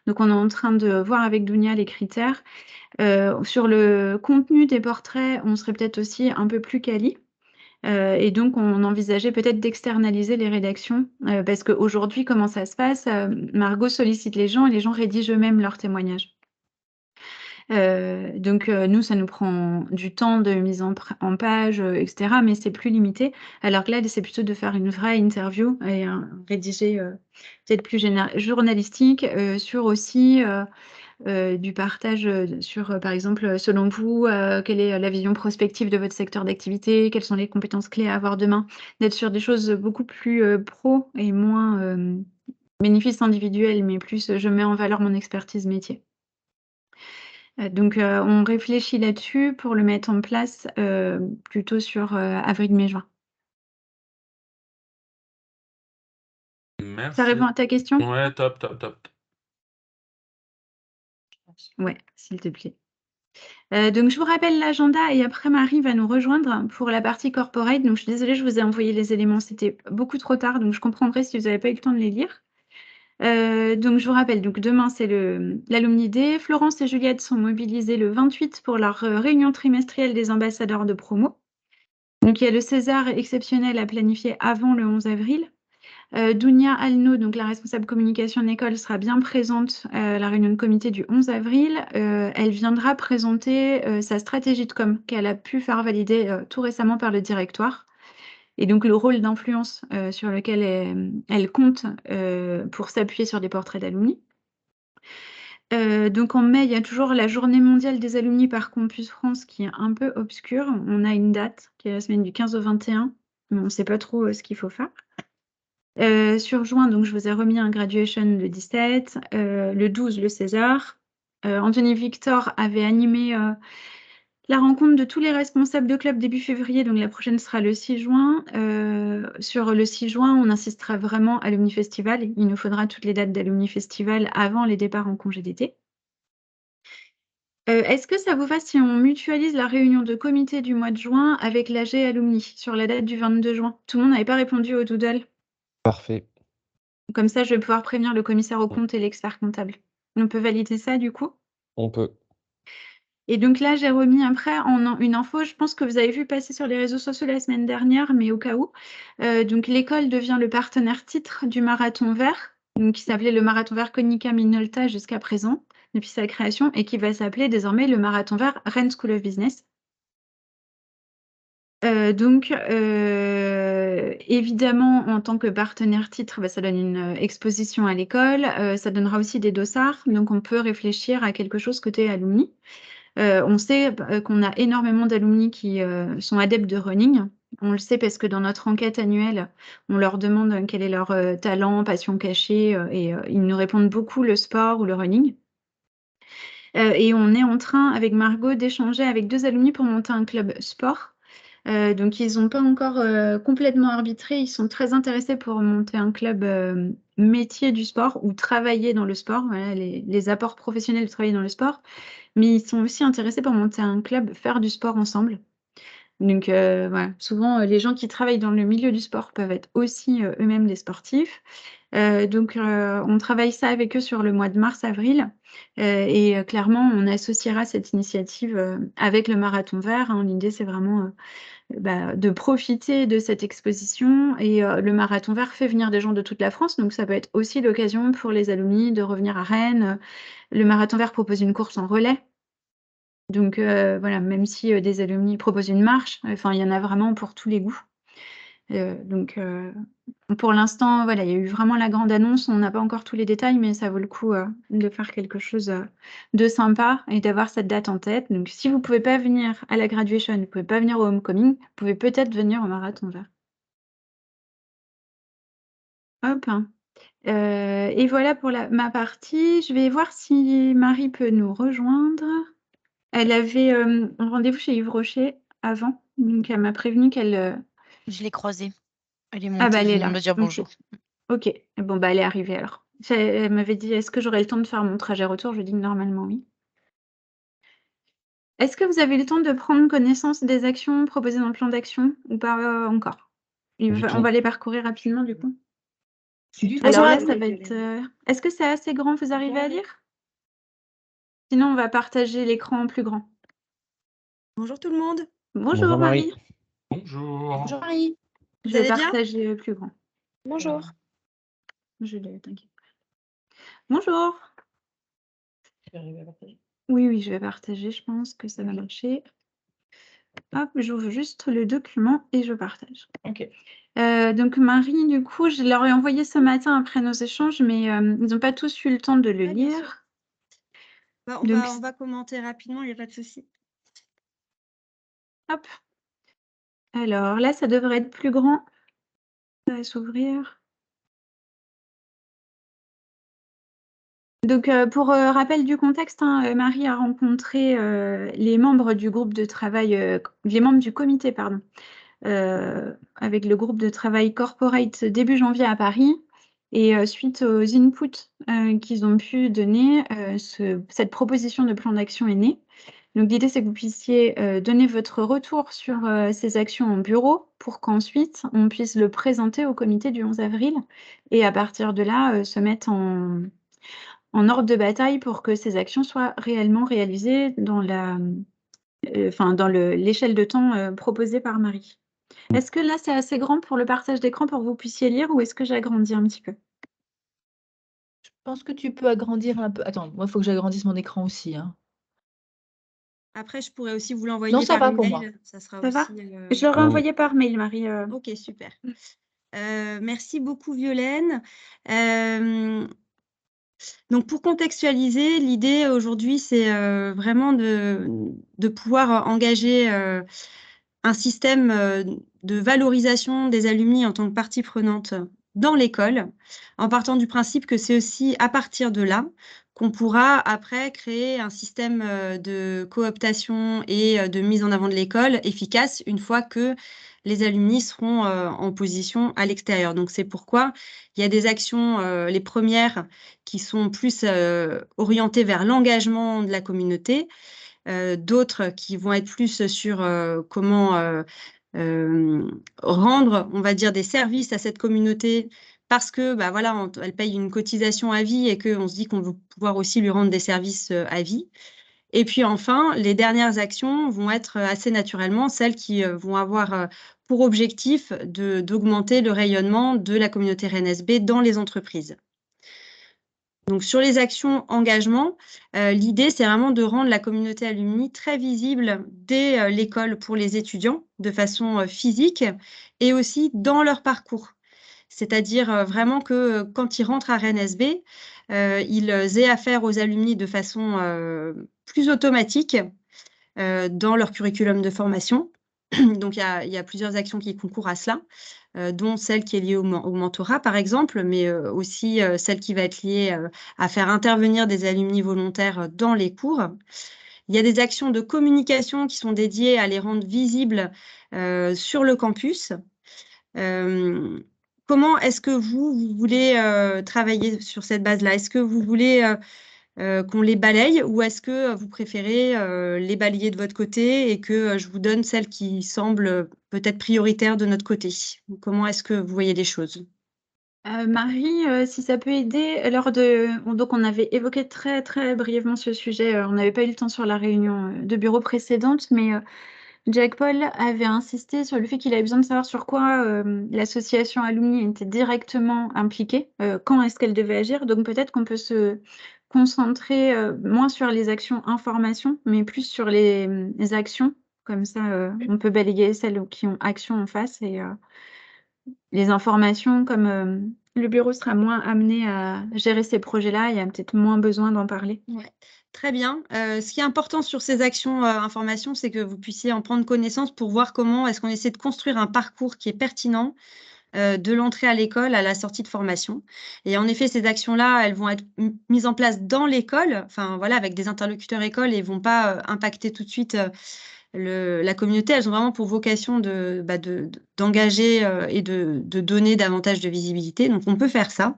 Donc, on est en train de voir avec Dounia les critères. Sur le contenu des portraits, on serait peut-être aussi un peu plus quali. Et donc, on envisageait peut-être d'externaliser les rédactions, parce qu'aujourd'hui, comment ça se passe? Margot sollicite les gens et les gens rédigent eux-mêmes leurs témoignages. Donc, nous, ça nous prend du temps de mise en page, etc., mais c'est plus limité. Alors que là, c'est plutôt de faire une vraie interview et rédiger peut-être plus journalistique sur aussi du partage sur, par exemple, selon vous, quelle est la vision prospective de votre secteur d'activité? Quelles sont les compétences clés à avoir demain? D'être sur des choses beaucoup plus pro et moins bénéfices individuels, mais plus je mets en valeur mon expertise métier. Donc, on réfléchit là-dessus pour le mettre en place plutôt sur avril, mai, juin. Ça Merci. répond à ta question? Ouais, top, top, top. Ouais, s'il te plaît. Donc je vous rappelle l'agenda et après Marie va nous rejoindre pour la partie corporate. Donc je suis désolée, je vous ai envoyé les éléments, c'était beaucoup trop tard, donc je comprendrai si vous n'avez pas eu le temps de les lire. Donc je vous rappelle, donc demain c'est l'Alumni Day. Florence et Juliette sont mobilisées le 28 pour leur réunion trimestrielle des ambassadeurs de promo. Donc il y a le César exceptionnel à planifier avant le 11 avril. Dounia Alno, donc la responsable communication de l'école, sera bien présente à la réunion de comité du 11 avril. Elle viendra présenter sa stratégie de com qu'elle a pu faire valider tout récemment par le directoire. Et donc le rôle d'influence sur lequel elle compte pour s'appuyer sur des portraits d'alumni. Donc en mai, il y a toujours la journée mondiale des alumni par Campus France qui est un peu obscure. On a une date qui est la semaine du 15 au 21, mais on ne sait pas trop ce qu'il faut faire. Sur juin, donc je vous ai remis un graduation le 17, le 12, le César. Anthony Victor avait animé la rencontre de tous les responsables de club début février, donc la prochaine sera le 6 juin. Sur le 6 juin, on insistera vraiment à Alumni Festival. Il nous faudra toutes les dates d'Alumni Festival avant les départs en congé d'été. Est-ce que ça vous va si on mutualise la réunion de comité du mois de juin avec l'AG Alumni sur la date du 22 juin? Tout le monde n'avait pas répondu au doodle. Parfait. Comme ça, je vais pouvoir prévenir le commissaire aux comptes et l'expert comptable. On peut valider ça du coup? On peut. Et donc là, j'ai remis après une info, je pense que vous avez vu passer sur les réseaux sociaux la semaine dernière, mais au cas où. Donc l'école devient le partenaire titre du Marathon Vert, donc qui s'appelait le Marathon Vert Konica Minolta jusqu'à présent, depuis sa création, et qui va s'appeler désormais le Marathon Vert Rennes School of Business. Évidemment, en tant que partenaire titre, ça donne une exposition à l'école, ça donnera aussi des dossards, donc on peut réfléchir à quelque chose côté alumni. On sait qu'on a énormément d'alumni qui sont adeptes de running. On le sait parce que dans notre enquête annuelle, on leur demande quel est leur talent, passion cachée, et ils nous répondent beaucoup le sport ou le running. Et on est en train, avec Margot, d'échanger avec 2 alumni pour monter un club sport. Donc, ils n'ont pas encore complètement arbitré. Ils sont très intéressés pour monter un club métier du sport ou travailler dans le sport, voilà, les apports professionnels de travailler dans le sport. Mais ils sont aussi intéressés pour monter un club, faire du sport ensemble. Donc, voilà, souvent, les gens qui travaillent dans le milieu du sport peuvent être aussi eux-mêmes des sportifs. On travaille ça avec eux sur le mois de mars-avril. Et clairement, on associera cette initiative avec le Marathon Vert, hein. L'idée, c'est vraiment de profiter de cette exposition. Et le Marathon Vert fait venir des gens de toute la France, donc ça peut être aussi l'occasion pour les alumni de revenir à Rennes. Le Marathon Vert propose une course en relais. Donc voilà, même si des alumni proposent une marche, enfin, il y en a vraiment pour tous les goûts. Pour l'instant, voilà, il y a eu vraiment la grande annonce. On n'a pas encore tous les détails, mais ça vaut le coup de faire quelque chose de sympa et d'avoir cette date en tête. Donc, si vous ne pouvez pas venir à la graduation, vous ne pouvez pas venir au homecoming, vous pouvez peut-être venir au Marathon Vert. Hop. Et voilà pour ma partie. Je vais voir si Marie peut nous rejoindre. Elle avait un rendez-vous chez Yves Rocher avant, donc elle m'a prévenu qu'elle... Je l'ai croisée. Elle est montée, Ah bah elle est elle là. vient de me dire Ok. bonjour. Ok, bon bah elle est arrivée alors. Elle m'avait dit, est-ce que j'aurai le temps de faire mon trajet retour? Je lui ai dit que normalement oui. Est-ce que vous avez le temps de prendre connaissance des actions proposées dans le plan d'action ou pas encore? On va les parcourir rapidement du coup. Alors là, ça va être... Est-ce que c'est assez grand? Vous arrivez à lire? Sinon, on va partager l'écran en plus grand. Bonjour tout le monde. Bonjour Marie. Bonjour. Bonjour Marie. Je Vous vais allez bien? partager plus grand. Bonjour. T'inquiète. Bonjour. Oui, je vais partager. Je pense que ça va marcher. Hop, j'ouvre juste le document et je partage. Ok. Donc Marie, du coup, je leur ai envoyé ce matin après nos échanges, mais ils n'ont pas tous eu le temps de le bien sûr. lire. Bah, Donc, on va commenter rapidement, il n'y a pas de souci. hop. Alors là, ça devrait être plus grand. Ça va s'ouvrir. Donc, pour rappel du contexte, hein, Marie a rencontré les membres du groupe de travail, les membres du comité, pardon, avec le groupe de travail corporate début janvier à Paris. Et suite aux inputs qu'ils ont pu donner, cette proposition de plan d'action est née. Donc l'idée, c'est que vous puissiez donner votre retour sur ces actions en bureau pour qu'ensuite, on puisse le présenter au comité du 11 avril et à partir de là, se mettre en ordre de bataille pour que ces actions soient réellement réalisées dans l'échelle de temps proposée par Marie. Est-ce que là, c'est assez grand pour le partage d'écran pour que vous puissiez lire ou est-ce que j'agrandis un petit peu? Je pense que tu peux agrandir un peu. Attends, moi, il faut que j'agrandisse mon écran aussi, hein. Après, je pourrais aussi vous l'envoyer Non, ça par va pour moi. email. Ça sera Ça va? aussi. Je l'aurais Oui. envoyé par mail, Marie. Ok, super. Merci beaucoup, Violaine. Donc, pour contextualiser, l'idée aujourd'hui, c'est vraiment de pouvoir engager un système de valorisation des alumni en tant que partie prenante dans l'école, en partant du principe que c'est aussi à partir de là qu'on pourra après créer un système de cooptation et de mise en avant de l'école efficace une fois que les alumni seront en position à l'extérieur. Donc c'est pourquoi il y a des actions, les premières, qui sont plus orientées vers l'engagement de la communauté, d'autres qui vont être plus sur comment rendre, on va dire, des services à cette communauté parce que, bah voilà, elle paye une cotisation à vie et qu'on se dit qu'on veut pouvoir aussi lui rendre des services à vie. Et puis enfin, les dernières actions vont être assez naturellement celles qui vont avoir pour objectif d'augmenter le rayonnement de la communauté RNSB dans les entreprises. Donc sur les actions engagement, l'idée c'est vraiment de rendre la communauté alumni très visible dès l'école pour les étudiants de façon physique et aussi dans leur parcours. C'est-à-dire vraiment que quand ils rentrent à RNSB, ils aient affaire aux alumni de façon plus automatique dans leur curriculum de formation. Donc, il y a plusieurs actions qui concourent à cela, dont celle qui est liée au mentorat, par exemple, mais aussi celle qui va être liée à faire intervenir des alumni volontaires dans les cours. Il y a des actions de communication qui sont dédiées à les rendre visibles sur le campus. Comment est-ce que vous voulez travailler sur cette base-là? Est-ce que vous voulez qu'on les balaye ou est-ce que vous préférez les balayer de votre côté et que je vous donne celles qui semblent peut-être prioritaires de notre côté? Comment est-ce que vous voyez les choses? Marie, si ça peut aider, donc on avait évoqué très, très brièvement ce sujet, on n'avait pas eu le temps sur la réunion de bureau précédente, mais Jack Paul avait insisté sur le fait qu'il avait besoin de savoir sur quoi l'association alumni était directement impliquée, quand est-ce qu'elle devait agir. Donc peut-être qu'on peut se concentrer moins sur les actions information, mais plus sur les actions. Comme ça, on peut balayer celles qui ont action en face et les informations, comme le bureau sera moins amené à gérer ces projets-là, il y a peut-être moins besoin d'en parler. Ouais, très bien. Ce qui est important sur ces actions information, c'est que vous puissiez en prendre connaissance pour voir comment est-ce qu'on essaie de construire un parcours qui est pertinent de l'entrée à l'école à la sortie de formation. Et en effet, ces actions-là, elles vont être mises en place dans l'école, enfin voilà, avec des interlocuteurs écoles et vont pas impacter tout de suite la communauté. Elles ont vraiment pour vocation d'engager et de donner davantage de visibilité. Donc, on peut faire ça.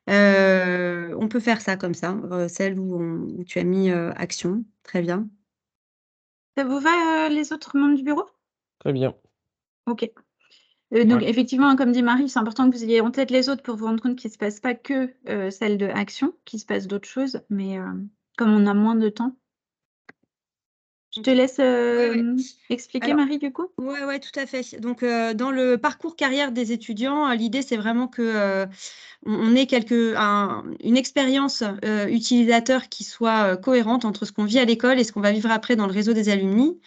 On peut faire ça comme ça, celle où tu as mis action. Très bien. Ça vous va, les autres membres du bureau? Très bien. OK. Donc Ouais. effectivement, comme dit Marie, c'est important que vous ayez en tête les autres pour vous rendre compte qu'il ne se passe pas que celle de action, qu'il se passe d'autres choses, mais comme on a moins de temps. Je te laisse Ouais. expliquer, Alors, Marie, du coup. ouais, tout à fait. Donc, dans le parcours carrière des étudiants, l'idée, c'est vraiment que on ait une expérience utilisateur qui soit cohérente entre ce qu'on vit à l'école et ce qu'on va vivre après dans le réseau des alumni.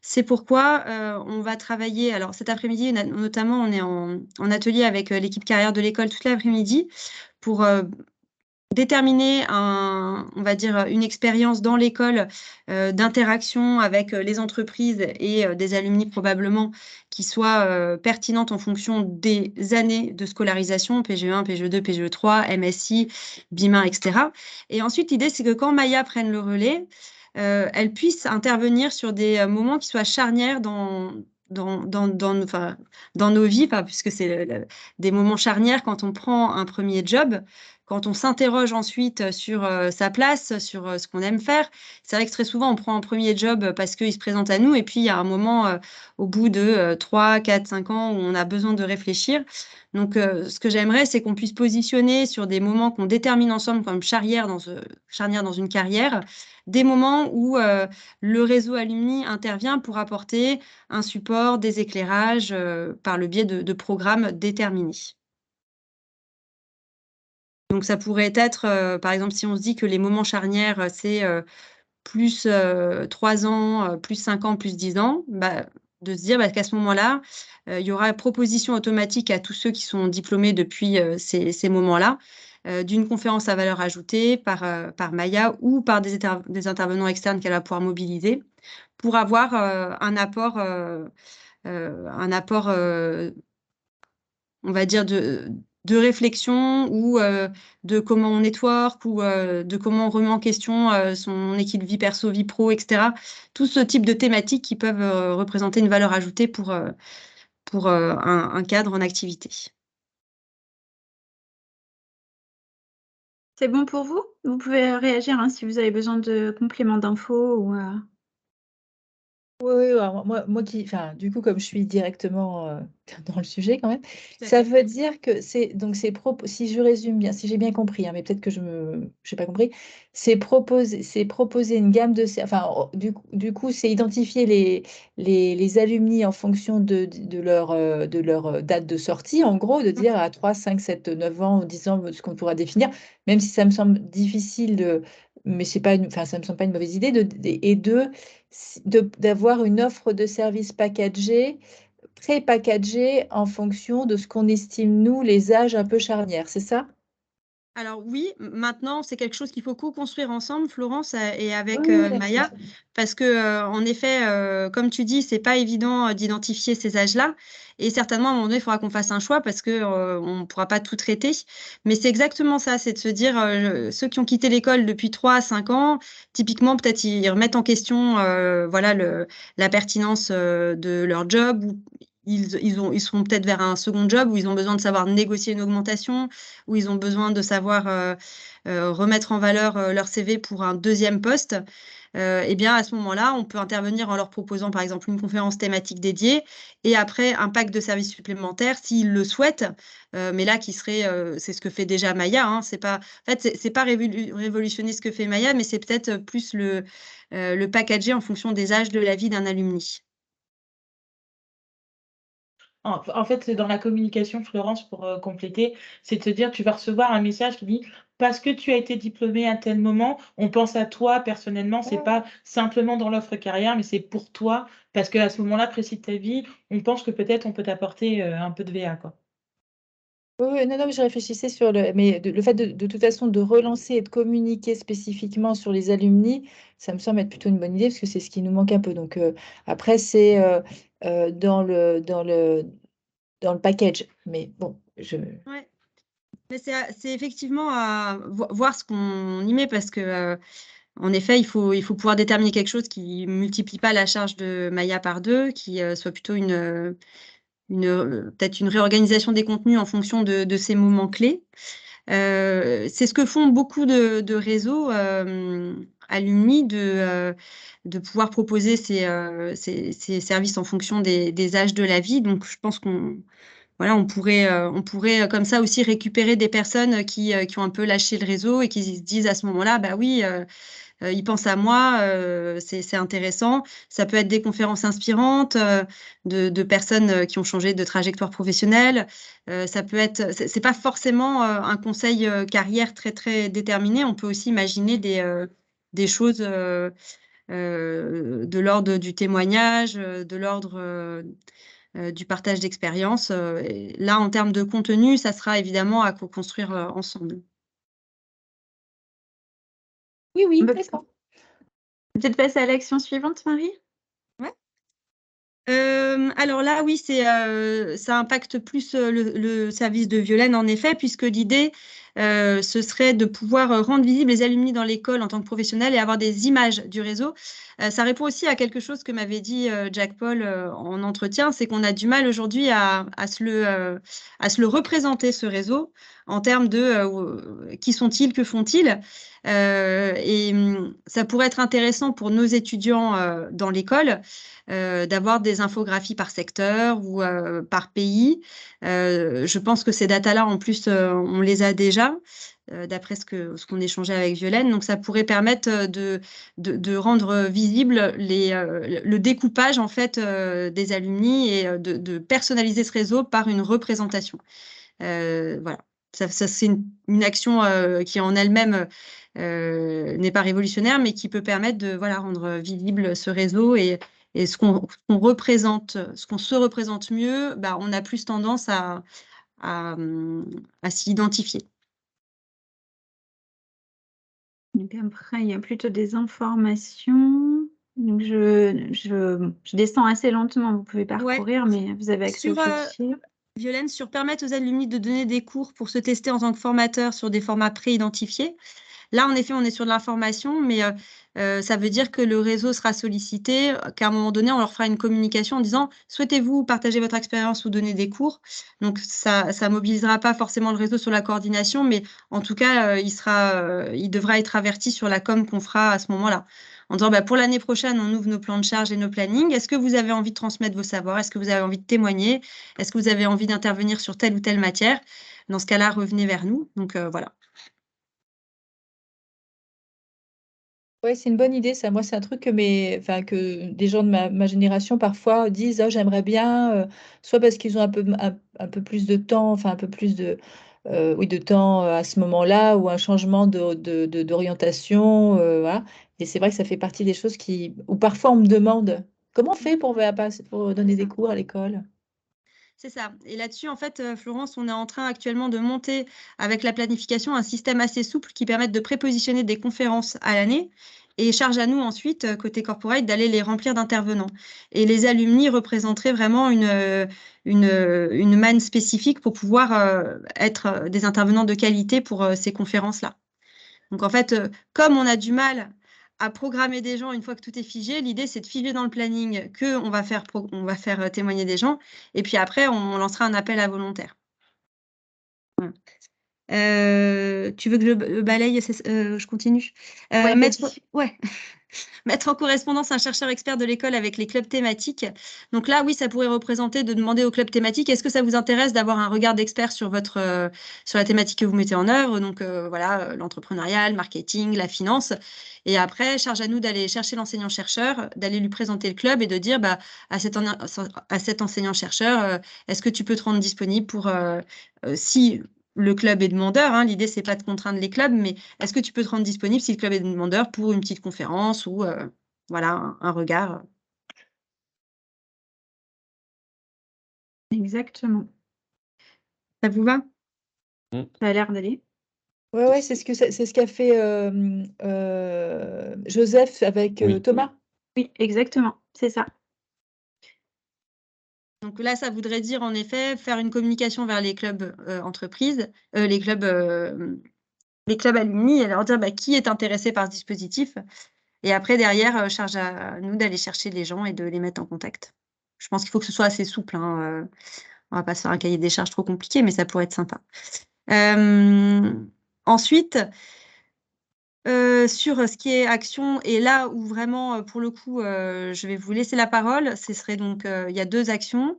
C'est pourquoi on va travailler. Alors, cet après-midi, notamment, on est en atelier avec l'équipe carrière de l'école toute l'après-midi pour déterminer on va dire, une expérience dans l'école d'interaction avec les entreprises et des alumni probablement qui soit pertinente en fonction des années de scolarisation, PGE1, PGE2, PGE3, MSI, BIM1, etc. Et ensuite, l'idée, c'est que quand Maya prenne le relais, elle puisse intervenir sur des moments qui soient charnières dans nos vies, puisque c'est des moments charnières quand on prend un premier job, quand on s'interroge ensuite sur sa place, sur ce qu'on aime faire. C'est vrai que très souvent, on prend un premier job parce qu'il se présente à nous, et puis il y a un moment, au bout de 3, 4, 5 ans, où on a besoin de réfléchir. Donc, ce que j'aimerais, c'est qu'on puisse positionner sur des moments qu'on détermine ensemble comme charnière dans une carrière, des moments où le réseau alumni intervient pour apporter un support, des éclairages par le biais de programmes déterminés. Donc, ça pourrait être, par exemple, si on se dit que les moments charnières, c'est plus 3 ans, plus 5 ans, plus 10 ans, de se dire qu'à ce moment-là, il y aura proposition automatique à tous ceux qui sont diplômés depuis ces moments-là, d'une conférence à valeur ajoutée par Maya ou par des intervenants externes qu'elle va pouvoir mobiliser pour avoir un apport, on va dire, de réflexion ou de comment on network ou de comment on remet en question son équipe vie perso, vie pro, etc. Tout ce type de thématiques qui peuvent représenter une valeur ajoutée pour un cadre en activité. C'est bon pour vous? Vous pouvez réagir hein, si vous avez besoin de compléments d'infos ou. Oui, alors moi enfin, du coup, comme je suis directement dans le sujet quand même, Tout à ça fait. veut dire que si je résume bien, si j'ai bien compris, hein, mais peut-être que je n'ai pas compris, c'est proposer une gamme enfin, du coup, c'est identifier les alumni en fonction de leur date de sortie, en gros, de dire à 3, 5, 7, 9 ans, ou 10 ans, ce qu'on pourra définir, même si ça me semble difficile mais c'est pas enfin, ça me semble pas une mauvaise idée, d'avoir une offre de services packagée, pré-packagée en fonction de ce qu'on estime, nous, les âges un peu charnières, c'est ça? Alors oui, maintenant, c'est quelque chose qu'il faut co-construire ensemble, Florence, et avec Oui, oui, Maya, d'accord. parce que en effet, comme tu dis, c'est pas évident d'identifier ces âges-là, et certainement à un moment donné, il faudra qu'on fasse un choix parce que on ne pourra pas tout traiter. Mais c'est exactement ça, c'est de se dire ceux qui ont quitté l'école depuis 3 à 5 ans, typiquement peut-être ils remettent en question voilà la pertinence de leur job ou ils seront peut-être vers un second job où ils ont besoin de savoir négocier une augmentation, où ils ont besoin de savoir remettre en valeur leur CV pour un deuxième poste, eh bien, à ce moment-là, on peut intervenir en leur proposant, par exemple, une conférence thématique dédiée et après un pack de services supplémentaires s'ils le souhaitent. Mais là, c'est ce que fait déjà Maya. Hein, c'est pas, en fait, c'est pas révolutionner ce que fait Maya, mais c'est peut-être plus le packager en fonction des âges de la vie d'un alumni. En fait, c'est dans la communication, Florence, pour compléter, c'est de se dire, tu vas recevoir un message qui dit, parce que tu as été diplômé à tel moment, on pense à toi personnellement, c'est pas simplement dans l'offre carrière, mais c'est pour toi, parce qu'à ce moment-là précis de ta vie, on pense que peut-être on peut t'apporter un peu de VA, quoi. Oui, oui, non, non, mais je réfléchissais mais le fait de toute façon de relancer et de communiquer spécifiquement sur les alumni, ça me semble être plutôt une bonne idée parce que c'est ce qui nous manque un peu. Donc après, c'est dans le package. Mais bon, Ouais. Mais c'est effectivement à voir ce qu'on y met parce que en effet, il faut pouvoir déterminer quelque chose qui multiplie pas la charge de Maya par 2, qui soit plutôt peut-être une réorganisation des contenus en fonction de ces moments clés. C'est ce que font beaucoup de réseaux alumni de pouvoir proposer ces services en fonction des âges de la vie. Donc, je pense voilà, on pourrait comme ça aussi récupérer des personnes qui ont un peu lâché le réseau et qui se disent à ce moment-là, bah oui, ils pensent à moi, c'est intéressant. Ça peut être des conférences inspirantes de personnes qui ont changé de trajectoire professionnelle. Ça peut être, c'est pas forcément un conseil carrière très très déterminé. On peut aussi imaginer des choses de l'ordre du témoignage, de l'ordre du partage d'expérience. Là, en termes de contenu, ça sera évidemment à co-construire ensemble. oui, On oui, peut d'accord. peut-être passer à l'action suivante, Marie? Ouais. Alors là, oui, ça impacte plus le service de Violaine, en effet, puisque l'idée, ce serait de pouvoir rendre visibles les alumni dans l'école en tant que professionnels et avoir des images du réseau. Ça répond aussi à quelque chose que m'avait dit Jack Paul en entretien, c'est qu'on a du mal aujourd'hui à se le représenter, ce réseau, en termes de qui sont-ils, que font-ils. Et ça pourrait être intéressant pour nos étudiants dans l'école d'avoir des infographies par secteur ou par pays. Je pense que ces datas-là, en plus, on les a déjà, d'après ce qu'on échangeait avec Violaine. Donc, ça pourrait permettre de rendre visible le découpage, en fait, des alumni et de personnaliser ce réseau par une représentation. Voilà. Ça c'est une action qui en elle-même n'est pas révolutionnaire, mais qui peut permettre de voilà, rendre visible ce réseau et ce qu'on représente, ce qu'on se représente mieux, bah, on a plus tendance à s'y identifier. Donc après, il y a plutôt des informations. Donc je descends assez lentement, vous pouvez parcourir, mais vous avez accès au Sur, fichier. Violaine, sur permettre aux alumni de donner des cours pour se tester en tant que formateur sur des formats pré-identifiés. Là, en effet, on est sur de l'information, mais ça veut dire que le réseau sera sollicité, qu'à un moment donné, on leur fera une communication en disant « Souhaitez-vous partager votre expérience ou donner des cours ?» Donc, ça ne mobilisera pas forcément le réseau sur la coordination, mais en tout cas, il devra être averti sur la com qu'on fera à ce moment-là. En disant pour l'année prochaine, on ouvre nos plans de charge et nos plannings. Est-ce que vous avez envie de transmettre vos savoirs? Est-ce que vous avez envie de témoigner? Est-ce que vous avez envie d'intervenir sur telle ou telle matière? Dans ce cas-là, revenez vers nous. Donc, voilà. Ouais, c'est une bonne idée, ça. Moi, c'est un truc que des gens de ma génération parfois disent, ah, j'aimerais bien, soit parce qu'ils ont un peu plus de temps, enfin un peu plus oui, de temps à ce moment-là, ou un changement d'orientation, voilà. Et c'est vrai que ça fait partie des choses où parfois on me demande, comment on fait pour donner des cours à l'école? C'est ça. Et là-dessus, en fait, Florence, on est en train actuellement de monter avec la planification un système assez souple qui permette de prépositionner des conférences à l'année et charge à nous ensuite, côté corporate, d'aller les remplir d'intervenants. Et les alumni représenteraient vraiment une manne spécifique pour pouvoir être des intervenants de qualité pour ces conférences-là. Donc, en fait, comme on a du mal à programmer des gens une fois que tout est figé, l'idée, c'est de figer dans le planning qu'on va faire témoigner des gens. Et puis après, on lancera un appel à volontaires. Voilà. Tu veux que je balaye, je continue? Ouais, Ouais. Mettre en correspondance un chercheur expert de l'école avec les clubs thématiques. Donc là, oui, ça pourrait représenter de demander aux clubs thématiques, est-ce que ça vous intéresse d'avoir un regard d'expert sur sur la thématique que vous mettez en œuvre? Donc voilà, l'entrepreneuriat, le marketing, la finance. Et après, charge à nous d'aller chercher l'enseignant-chercheur, d'aller lui présenter le club et de dire à cet enseignant-chercheur, est-ce que tu peux te rendre disponible pour, si le club est demandeur, hein, l'idée, c'est pas de contraindre les clubs, mais est-ce que tu peux te rendre disponible si le club est demandeur pour une petite conférence ou voilà, un regard? Exactement. Ça vous va? Ça a l'air d'aller. Ouais, c'est ce qu'a fait Joseph avec Oui. Thomas. Oui, exactement, c'est ça. Donc là, ça voudrait dire en effet faire une communication vers les clubs entreprises, les clubs alumni et leur dire qui est intéressé par ce dispositif. Et après, derrière, charge à nous d'aller chercher les gens et de les mettre en contact. Je pense qu'il faut que ce soit assez souple, hein, on va pas se faire un cahier des charges trop compliqué, mais ça pourrait être sympa. Ensuite, sur ce qui est action et là où vraiment, pour le coup, je vais vous laisser la parole, ce serait donc, il y a 2 actions.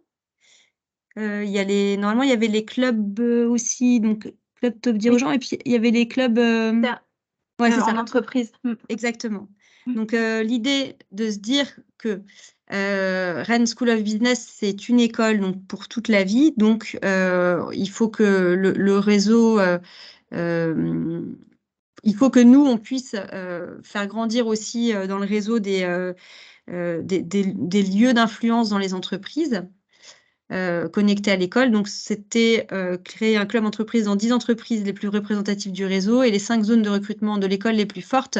Normalement, il y avait les clubs, aussi, donc club top dirigeants et puis il y avait les clubs, ouais, c'est En ça. entreprise. Exactement. Donc, l'idée de se dire que Rennes School of Business, c'est une école donc, pour toute la vie. Donc, il faut que le réseau, il faut que nous, on puisse faire grandir aussi dans le réseau des lieux d'influence dans les entreprises. Connectés à l'école. Donc, c'était créer un club entreprise dans 10 entreprises les plus représentatives du réseau et les 5 zones de recrutement de l'école les plus fortes,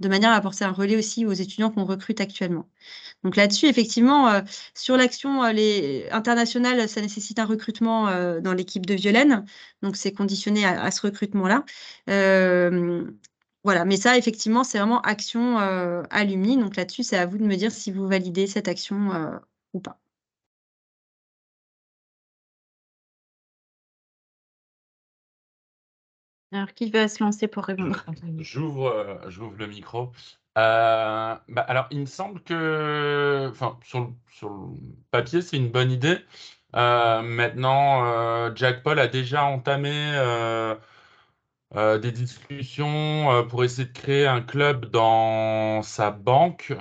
de manière à apporter un relais aussi aux étudiants qu'on recrute actuellement. Donc là-dessus, effectivement, sur l'action internationale, ça nécessite un recrutement dans l'équipe de Violaine. Donc, c'est conditionné à ce recrutement-là. Voilà, mais ça, effectivement, c'est vraiment action alumni. Donc là-dessus, c'est à vous de me dire si vous validez cette action ou pas. Alors, qui va se lancer pour répondre? J'ouvre le micro. Alors, il me semble que, enfin, sur le papier, c'est une bonne idée. Maintenant, Jack Paul a déjà entamé des discussions pour essayer de créer un club dans sa banque.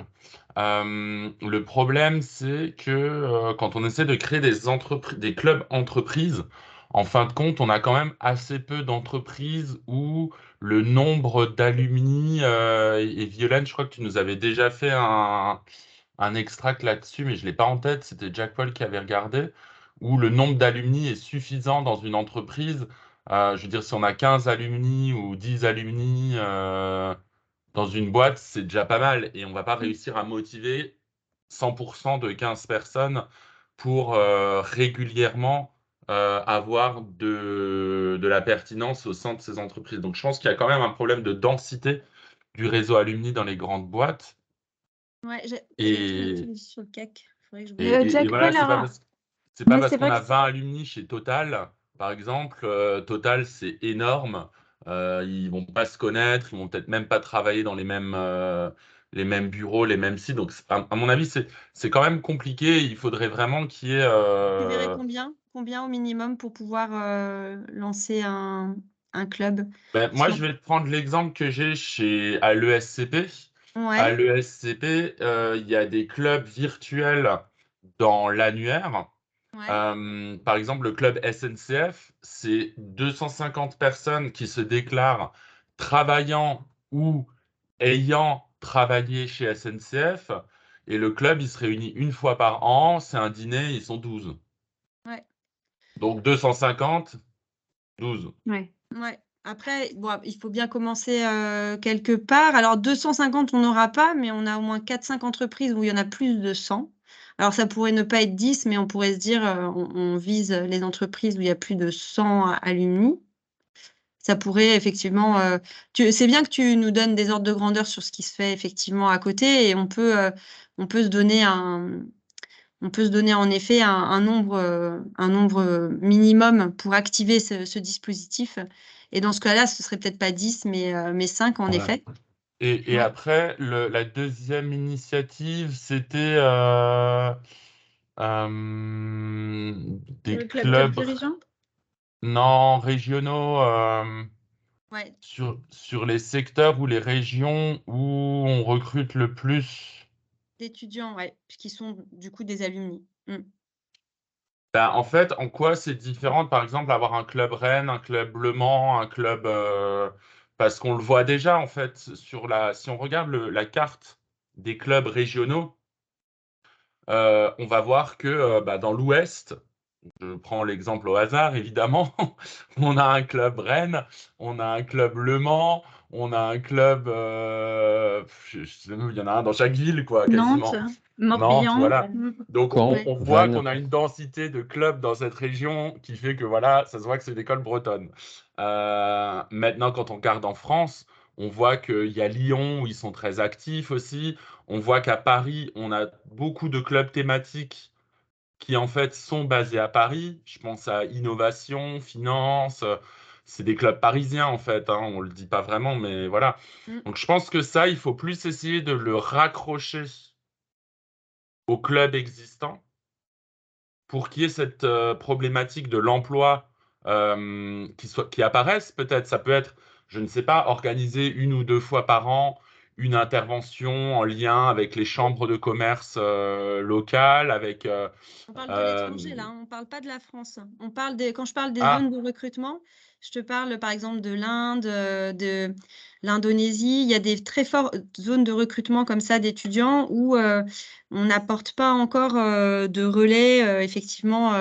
Le problème, c'est que quand on essaie de créer des clubs entreprises, en fin de compte, on a quand même assez peu d'entreprises où le nombre d'alumni, et Violaine, je crois que tu nous avais déjà fait un extract là-dessus, mais je ne l'ai pas en tête, c'était Jack Paul qui avait regardé, où le nombre d'alumni est suffisant dans une entreprise. Je veux dire, si on a 15 alumni ou 10 alumni dans une boîte, c'est déjà pas mal. Et on ne va pas réussir à motiver 100% de 15 personnes pour régulièrement avoir de la pertinence au sein de ces entreprises. Donc, je pense qu'il y a quand même un problème de densité du réseau alumni dans les grandes boîtes. Ouais, j'avais Et, tout sur le CAC. Faudrait que je et, regarde. et- Jack et voilà, Paul, c'est pas mais parce c'est qu'on vrai a que 20 alumni chez Total, par exemple, Total, c'est énorme. Ils vont pas se connaître, ils vont peut-être même pas travailler dans les mêmes bureaux, les mêmes sites. Donc, à mon avis, c'est quand même compliqué. Il faudrait vraiment qu'il y ait. Tu verrais combien au minimum pour pouvoir lancer un club? Moi, Si je vais te prendre l'exemple que j'ai à l'ESCP. À Ouais, l'ESCP, il y a des clubs virtuels dans l'annuaire. ouais, Par exemple, le club SNCF, c'est 250 personnes qui se déclarent travaillant ou ayant travaillé chez SNCF. Et le club, il se réunit une fois par an. C'est un dîner, ils sont 12. ouais, Donc 250, 12. ouais. ouais. Après, bon, il faut bien commencer quelque part. Alors, 250, on n'aura pas, mais on a au moins 4-5 entreprises où il y en a plus de 100. Alors, ça pourrait ne pas être 10, mais on pourrait se dire, on vise les entreprises où il y a plus de 100 alumni. Ça pourrait effectivement. C'est bien que tu nous donnes des ordres de grandeur sur ce qui se fait effectivement à côté, et on peut se donner en effet un nombre minimum pour activer ce dispositif. Et dans ce cas-là, ce serait peut-être pas 10, mais 5 en Ouais. effet. Et Ouais. après, la deuxième initiative, c'était des Le club clubs dirigeant? non régionaux Ouais, sur les secteurs ou les régions où on recrute le plus. d'étudiants, ouais, qui sont du coup des alumni. Ben, en fait, en quoi c'est différent, par exemple, avoir un club Rennes, un club Le Mans, un club parce qu'on le voit déjà en fait si on regarde la carte des clubs régionaux, on va voir que dans l'Ouest, je prends l'exemple au hasard, évidemment. On a un club Rennes, on a un club Le Mans, on a un club. Il y en a un dans chaque ville, quoi, Nantes, quasiment. Nantes, Morbihan. voilà. Donc, Caen, Ouais. on voit Vannes. qu'on a une densité de clubs dans cette région qui fait que, voilà, ça se voit que c'est une école bretonne. Maintenant, quand on regarde en France, on voit qu'il y a Lyon où ils sont très actifs aussi. On voit qu'à Paris, on a beaucoup de clubs thématiques qui en fait sont basés à Paris. Je pense à Innovation, Finance. C'est des clubs parisiens en fait, hein, on le dit pas vraiment, mais voilà. Mm. Donc je pense que ça, il faut plus essayer de le raccrocher aux clubs existants pour qu'il y ait cette problématique de l'emploi qui apparaisse peut-être. Ça peut être, je ne sais pas, organiser une ou deux fois par an une intervention en lien avec les chambres de commerce locales, avec On parle de euh, l'étranger, là, hein, on ne parle pas de la France. Quand je parle des zones ah, de recrutement, je te parle par exemple de l'Inde, de l'Indonésie. Il y a des très fortes zones de recrutement comme ça d'étudiants où on n'apporte pas encore de relais, effectivement,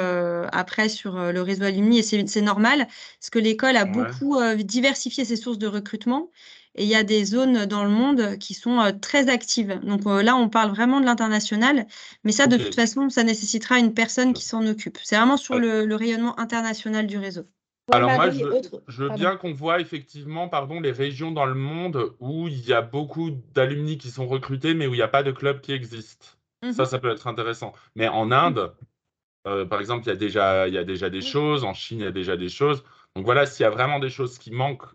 après sur le réseau alumni. Et c'est normal, parce que l'école a ouais, beaucoup diversifié ses sources de recrutement. Et il y a des zones dans le monde qui sont très actives. Donc là, on parle vraiment de l'international. Mais ça, de toute ok. façon, ça nécessitera une personne qui s'en occupe. C'est vraiment sur Euh, le rayonnement international du réseau. Toi, Alors moi, Marie, autre. je veux Pardon. bien qu'on voit effectivement, pardon, les régions dans le monde où il y a beaucoup d'alumni qui sont recrutés, mais où il n'y a pas de club qui existe. Mhm. Ça peut être intéressant. Mais en Mm. Inde, par exemple, il y a déjà des Oui. choses. En Chine, il y a déjà des choses. Donc voilà, s'il y a vraiment des choses qui manquent,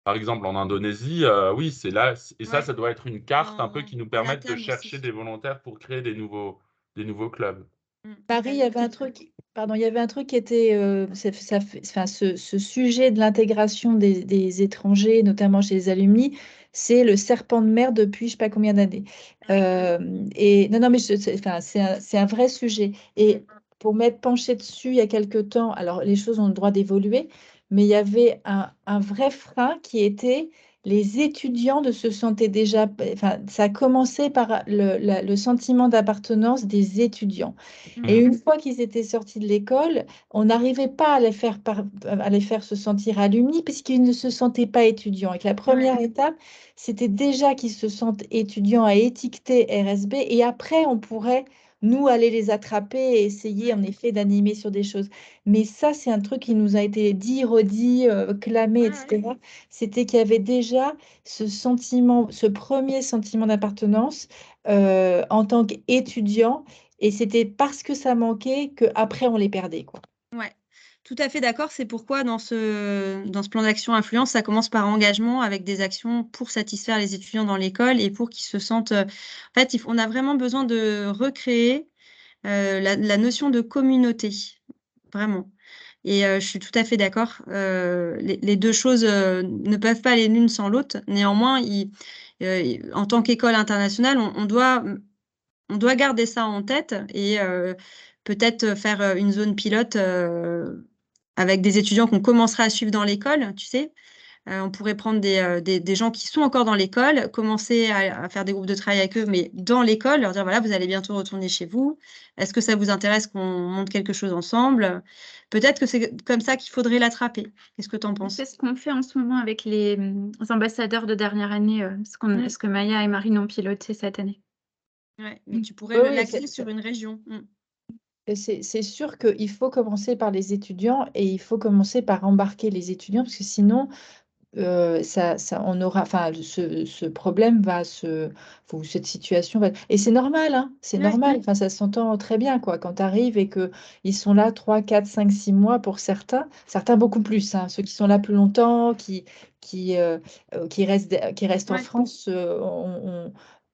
par exemple en Indonésie, oui, c'est là. Et ça Ouais. doit être une carte un peu En, qui nous en permette de LATAM chercher aussi. des volontaires pour créer des nouveaux clubs. Marie, il y avait un Exactement. truc, pardon, il y avait un truc qui était, enfin, ce sujet de l'intégration des étrangers, notamment chez les alumni, c'est le serpent de mer depuis je sais pas combien d'années. Et non, non, mais enfin, c'est un vrai sujet. Et pour m'être penchée dessus il y a quelque temps, alors les choses ont le droit d'évoluer, mais il y avait un vrai frein qui était les étudiants de se sentaient déjà, enfin, ça a commencé par le sentiment d'appartenance des étudiants. Et Mm. une fois qu'ils étaient sortis de l'école, on n'arrivait pas à les faire se sentir alumni puisqu'ils ne se sentaient pas étudiants. Et que la première étape, c'était déjà qu'ils se sentent étudiants à étiqueter RSB et après, on pourrait nous aller les attraper et essayer en effet d'animer sur des choses. Mais ça, c'est un truc qui nous a été dit, redit, clamé, Ouais, etc. C'était qu'il y avait déjà ce sentiment, ce premier sentiment d'appartenance en tant qu'étudiant. Et c'était parce que ça manquait qu'après, on les perdait, quoi. Ouais, tout à fait d'accord. C'est pourquoi dans ce plan d'action influence, ça commence par engagement avec des actions pour satisfaire les étudiants dans l'école et pour qu'ils se sentent. En fait, on a vraiment besoin de recréer la notion de communauté, vraiment. Et je suis tout à fait d'accord. Les deux choses ne peuvent pas aller l'une sans l'autre. Néanmoins, en tant qu'école internationale, on doit garder ça en tête et peut-être faire une zone pilote avec des étudiants qu'on commencera à suivre dans l'école, tu sais. On pourrait prendre des gens qui sont encore dans l'école, commencer à faire des groupes de travail avec eux, mais dans l'école, leur dire, voilà, vous allez bientôt retourner chez vous. Est-ce que ça vous intéresse qu'on monte quelque chose ensemble? Peut-être que c'est comme ça qu'il faudrait l'attraper. Qu'est-ce que tu en penses? C'est ce qu'on fait en ce moment avec les ambassadeurs de dernière année, ce que Maya et Marine ont piloté cette année. Ouais, mais tu pourrais Oui, oui, l'axer sur une région. et c'est sûr qu'il faut commencer par les étudiants et il faut commencer par embarquer les étudiants parce que sinon, on aura, enfin, ce problème ou cette situation va. Et c'est normal, hein, c'est Ouais. normal. Enfin, ça s'entend très bien, quoi. Quand tu arrives et qu'ils sont là 3, 4, 5, 6 mois pour certains beaucoup plus, hein, ceux qui sont là plus longtemps, qui restent en Ouais. France,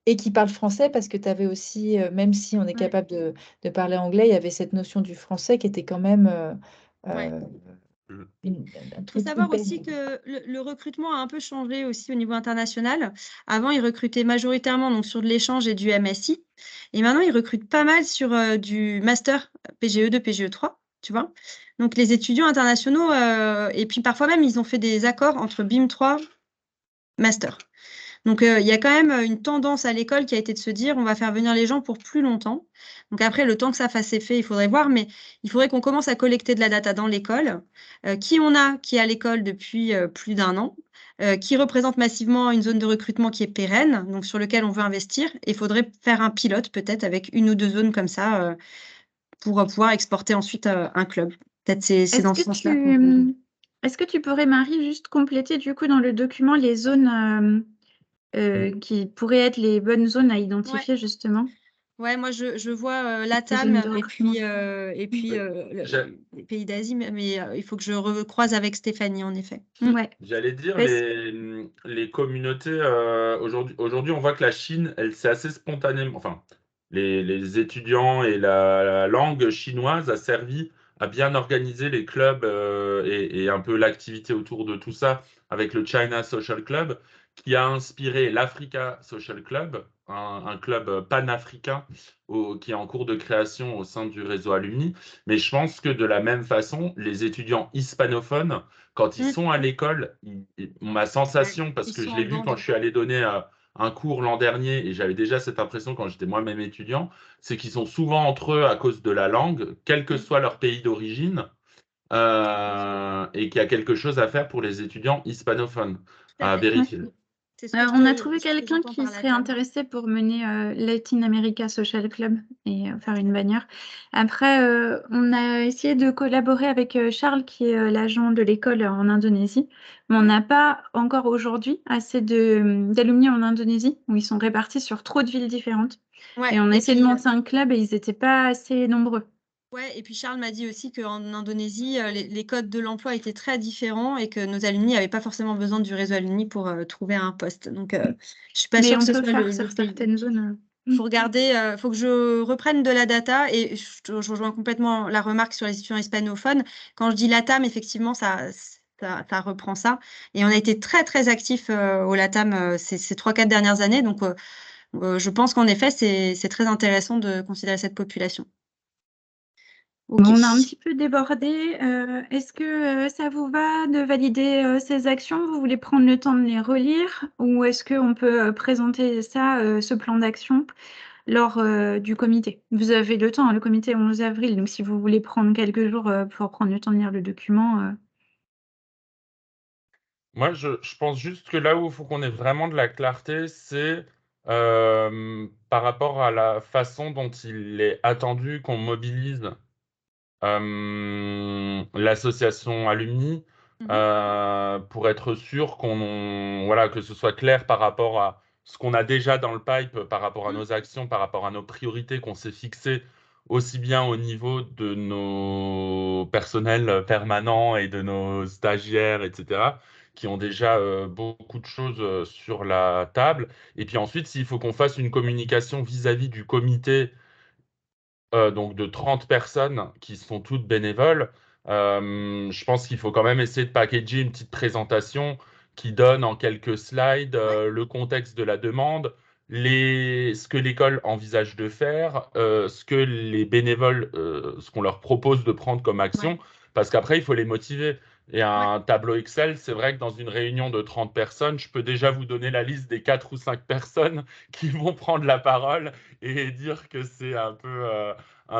et qui parlent français parce que tu avais aussi, même si on est Ouais. capable de parler anglais, il y avait cette notion du français qui était quand même Ouais. un Il faut truc savoir hyper. aussi que le recrutement a un peu changé aussi au niveau international. Avant, ils recrutaient majoritairement donc, sur de l'échange et du MSI. Et maintenant, ils recrutent pas mal sur du master PGE2, PGE3, tu vois. Donc, les étudiants internationaux, et puis parfois même, ils ont fait des accords entre BIM3, master. Donc, il y a quand même une tendance à l'école qui a été de se dire, on va faire venir les gens pour plus longtemps. Donc après, le temps que ça fasse effet, il faudrait voir, mais il faudrait qu'on commence à collecter de la data dans l'école. Qui est à l'école depuis plus d'1 an, qui représente massivement une zone de recrutement qui est pérenne, donc sur lequel on veut investir. Et il faudrait faire un pilote peut-être avec 1 ou 2 zones comme ça pour pouvoir exporter ensuite un club. Peut-être c'est dans ce sens-là. Est-ce que tu pourrais, Marie, juste compléter du coup dans le document les zones qui pourraient être les bonnes zones à identifier justement? Ouais, moi je vois zones LATAM de recrutement. et puis les pays d'Asie, mais il faut que je recroise avec Stéphanie, en effet. Ouais. J'allais dire, Parce- les communautés, aujourd'hui, on voit que la Chine, elle, c'est assez spontanément, enfin, les étudiants et la langue chinoise a servi à bien organiser les clubs et un peu l'activité autour de tout ça avec le China Social Club, qui a inspiré l'Africa Social Club, un club panafricain qui est en cours de création au sein du réseau Alumni. Mais je pense que de la même façon, les étudiants hispanophones, quand ils sont à l'école, ma sensation, parce Ils que sont je en l'ai vu bande. quand je suis allé donner un cours l'an dernier, et j'avais déjà cette impression quand j'étais moi-même étudiant, c'est qu'ils sont souvent entre eux à cause de la langue, quel que soit leur pays d'origine, et qu'il y a quelque chose à faire pour les étudiants hispanophones, Tout à à fait. vérifier. C'est ce que on a ce trouvé que quelqu'un j'entends qui par serait LATAM. intéressé pour mener Latin America Social Club et faire une bannière. Après, on a essayé de collaborer avec Charles, qui est l'agent de l'école en Indonésie, mais on n'a pas encore aujourd'hui assez d'alumni en Indonésie, où ils sont répartis sur trop de villes différentes. Ouais, Et on a et essayé de puis, monter un club et ils n'étaient pas assez nombreux. ouais, et puis Charles m'a dit aussi qu'en Indonésie, les codes de l'emploi étaient très différents et que nos alumni n'avaient pas forcément besoin du réseau alumni pour trouver un poste. Donc, je suis pas Mais sûre que on ce peut soit faire le sur pays. certaines zones. Faut regarder, faut que je reprenne de la data et je rejoins complètement la remarque sur les étudiants hispanophones. Quand je dis LATAM, effectivement, ça reprend ça. Et on a été très, très actifs au LATAM ces 3-4 dernières années. Donc, je pense qu'en effet, c'est très intéressant de considérer cette population. Ok. On a un petit peu débordé. Est-ce que ça vous va de valider ces actions? Vous voulez prendre le temps de les relire ou est-ce qu'on peut présenter ça, ce plan d'action, lors du comité? Vous avez le temps, hein, le comité est 11 avril, donc si vous voulez prendre quelques jours pour prendre le temps de lire le document. Moi, je pense juste que là où il faut qu'on ait vraiment de la clarté, c'est par rapport à la façon dont il est attendu qu'on mobilise l'association Alumni pour être sûr voilà, que ce soit clair par rapport à ce qu'on a déjà dans le pipe, par rapport à nos actions, par rapport à nos priorités qu'on s'est fixées, aussi bien au niveau de nos personnels permanents et de nos stagiaires, etc., qui ont déjà beaucoup de choses sur la table. Et puis ensuite, s'il faut qu'on fasse une communication vis-à-vis du comité, donc de 30 personnes qui sont toutes bénévoles, je pense qu'il faut quand même essayer de packager une petite présentation qui donne en quelques slides le contexte de la demande, ce que l'école envisage de faire, ce que les bénévoles, ce qu'on leur propose de prendre comme action, parce qu'après, il faut les motiver. Et un tableau Excel, c'est vrai que dans une réunion de 30 personnes, je peux déjà vous donner la liste des 4 ou 5 personnes qui vont prendre la parole et dire que c'est un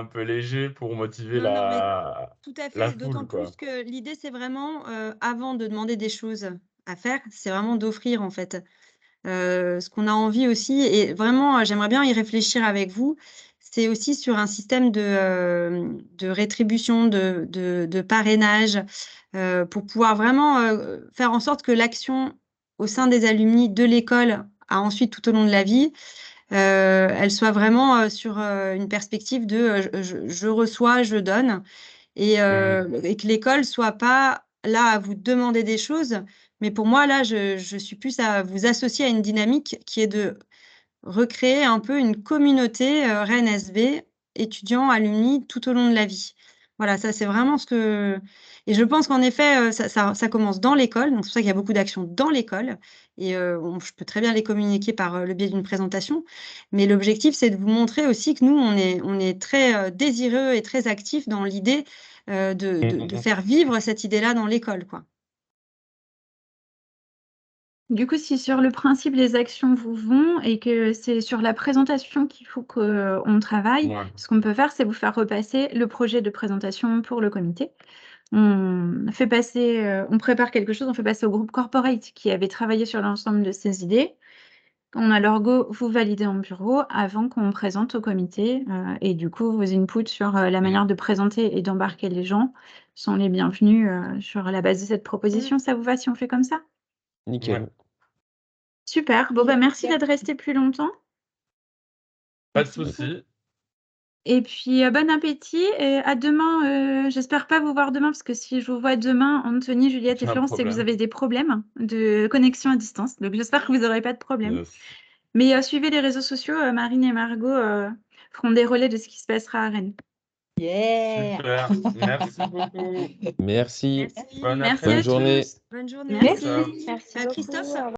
peu léger pour motiver Non, non, mais la tout à la fait, d'autant foule, quoi. plus que l'idée, c'est vraiment, avant de demander des choses à faire, c'est vraiment d'offrir, en fait. Ce qu'on a envie aussi et vraiment, j'aimerais bien y réfléchir avec vous, c'est aussi sur un système de rétribution, de parrainage, pour pouvoir vraiment, faire en sorte que l'action au sein des alumni de l'école, a ensuite tout au long de la vie, elle soit vraiment, sur, une perspective de, je reçois, je donne et que l'école soit pas là à vous demander des choses, mais pour moi, là, je suis plus à vous associer à une dynamique qui est de recréer un peu une communauté, Rennes SV, étudiants, alumni, tout au long de la vie. Voilà, ça, c'est vraiment ce que et je pense qu'en effet, ça commence dans l'école, donc c'est pour ça qu'il y a beaucoup d'actions dans l'école et je peux très bien les communiquer par, le biais d'une présentation. Mais l'objectif, c'est de vous montrer aussi que nous, on est très, désireux et très actifs dans l'idée, de faire vivre cette idée-là dans l'école, quoi. Du coup, si sur le principe les actions vous vont et que c'est sur la présentation qu'il faut qu'on travaille, Ouais. ce qu'on peut faire, c'est vous faire repasser le projet de présentation pour le comité. On fait passer, on prépare quelque chose, on fait passer au groupe corporate qui avait travaillé sur l'ensemble de ces idées. On a leur go, vous validez en bureau avant qu'on présente au comité et du coup, vos inputs sur la manière de présenter et d'embarquer les gens sont les bienvenus sur la base de cette proposition. Ça vous va si on fait comme ça? Nickel. Ouais. Super. Bon, bah, merci d'être resté plus longtemps. Pas de Merci beaucoup. souci. Et puis, bon appétit et à demain. J'espère pas vous voir demain parce que si je vous vois demain, Anthony, Juliette et J'ai un Florence, c'est que vous problème. avez des problèmes de connexion à distance. Donc, j'espère que vous n'aurez pas de problème. Yes. Mais suivez les réseaux sociaux. Marine et Margot feront des relais de ce qui se passera à Rennes. Yeah! Super. Merci beaucoup. Merci. Bon Merci Bonne à journée. tous. Bonne journée. Merci. Ciao. Merci Christophe? beaucoup. Au revoir.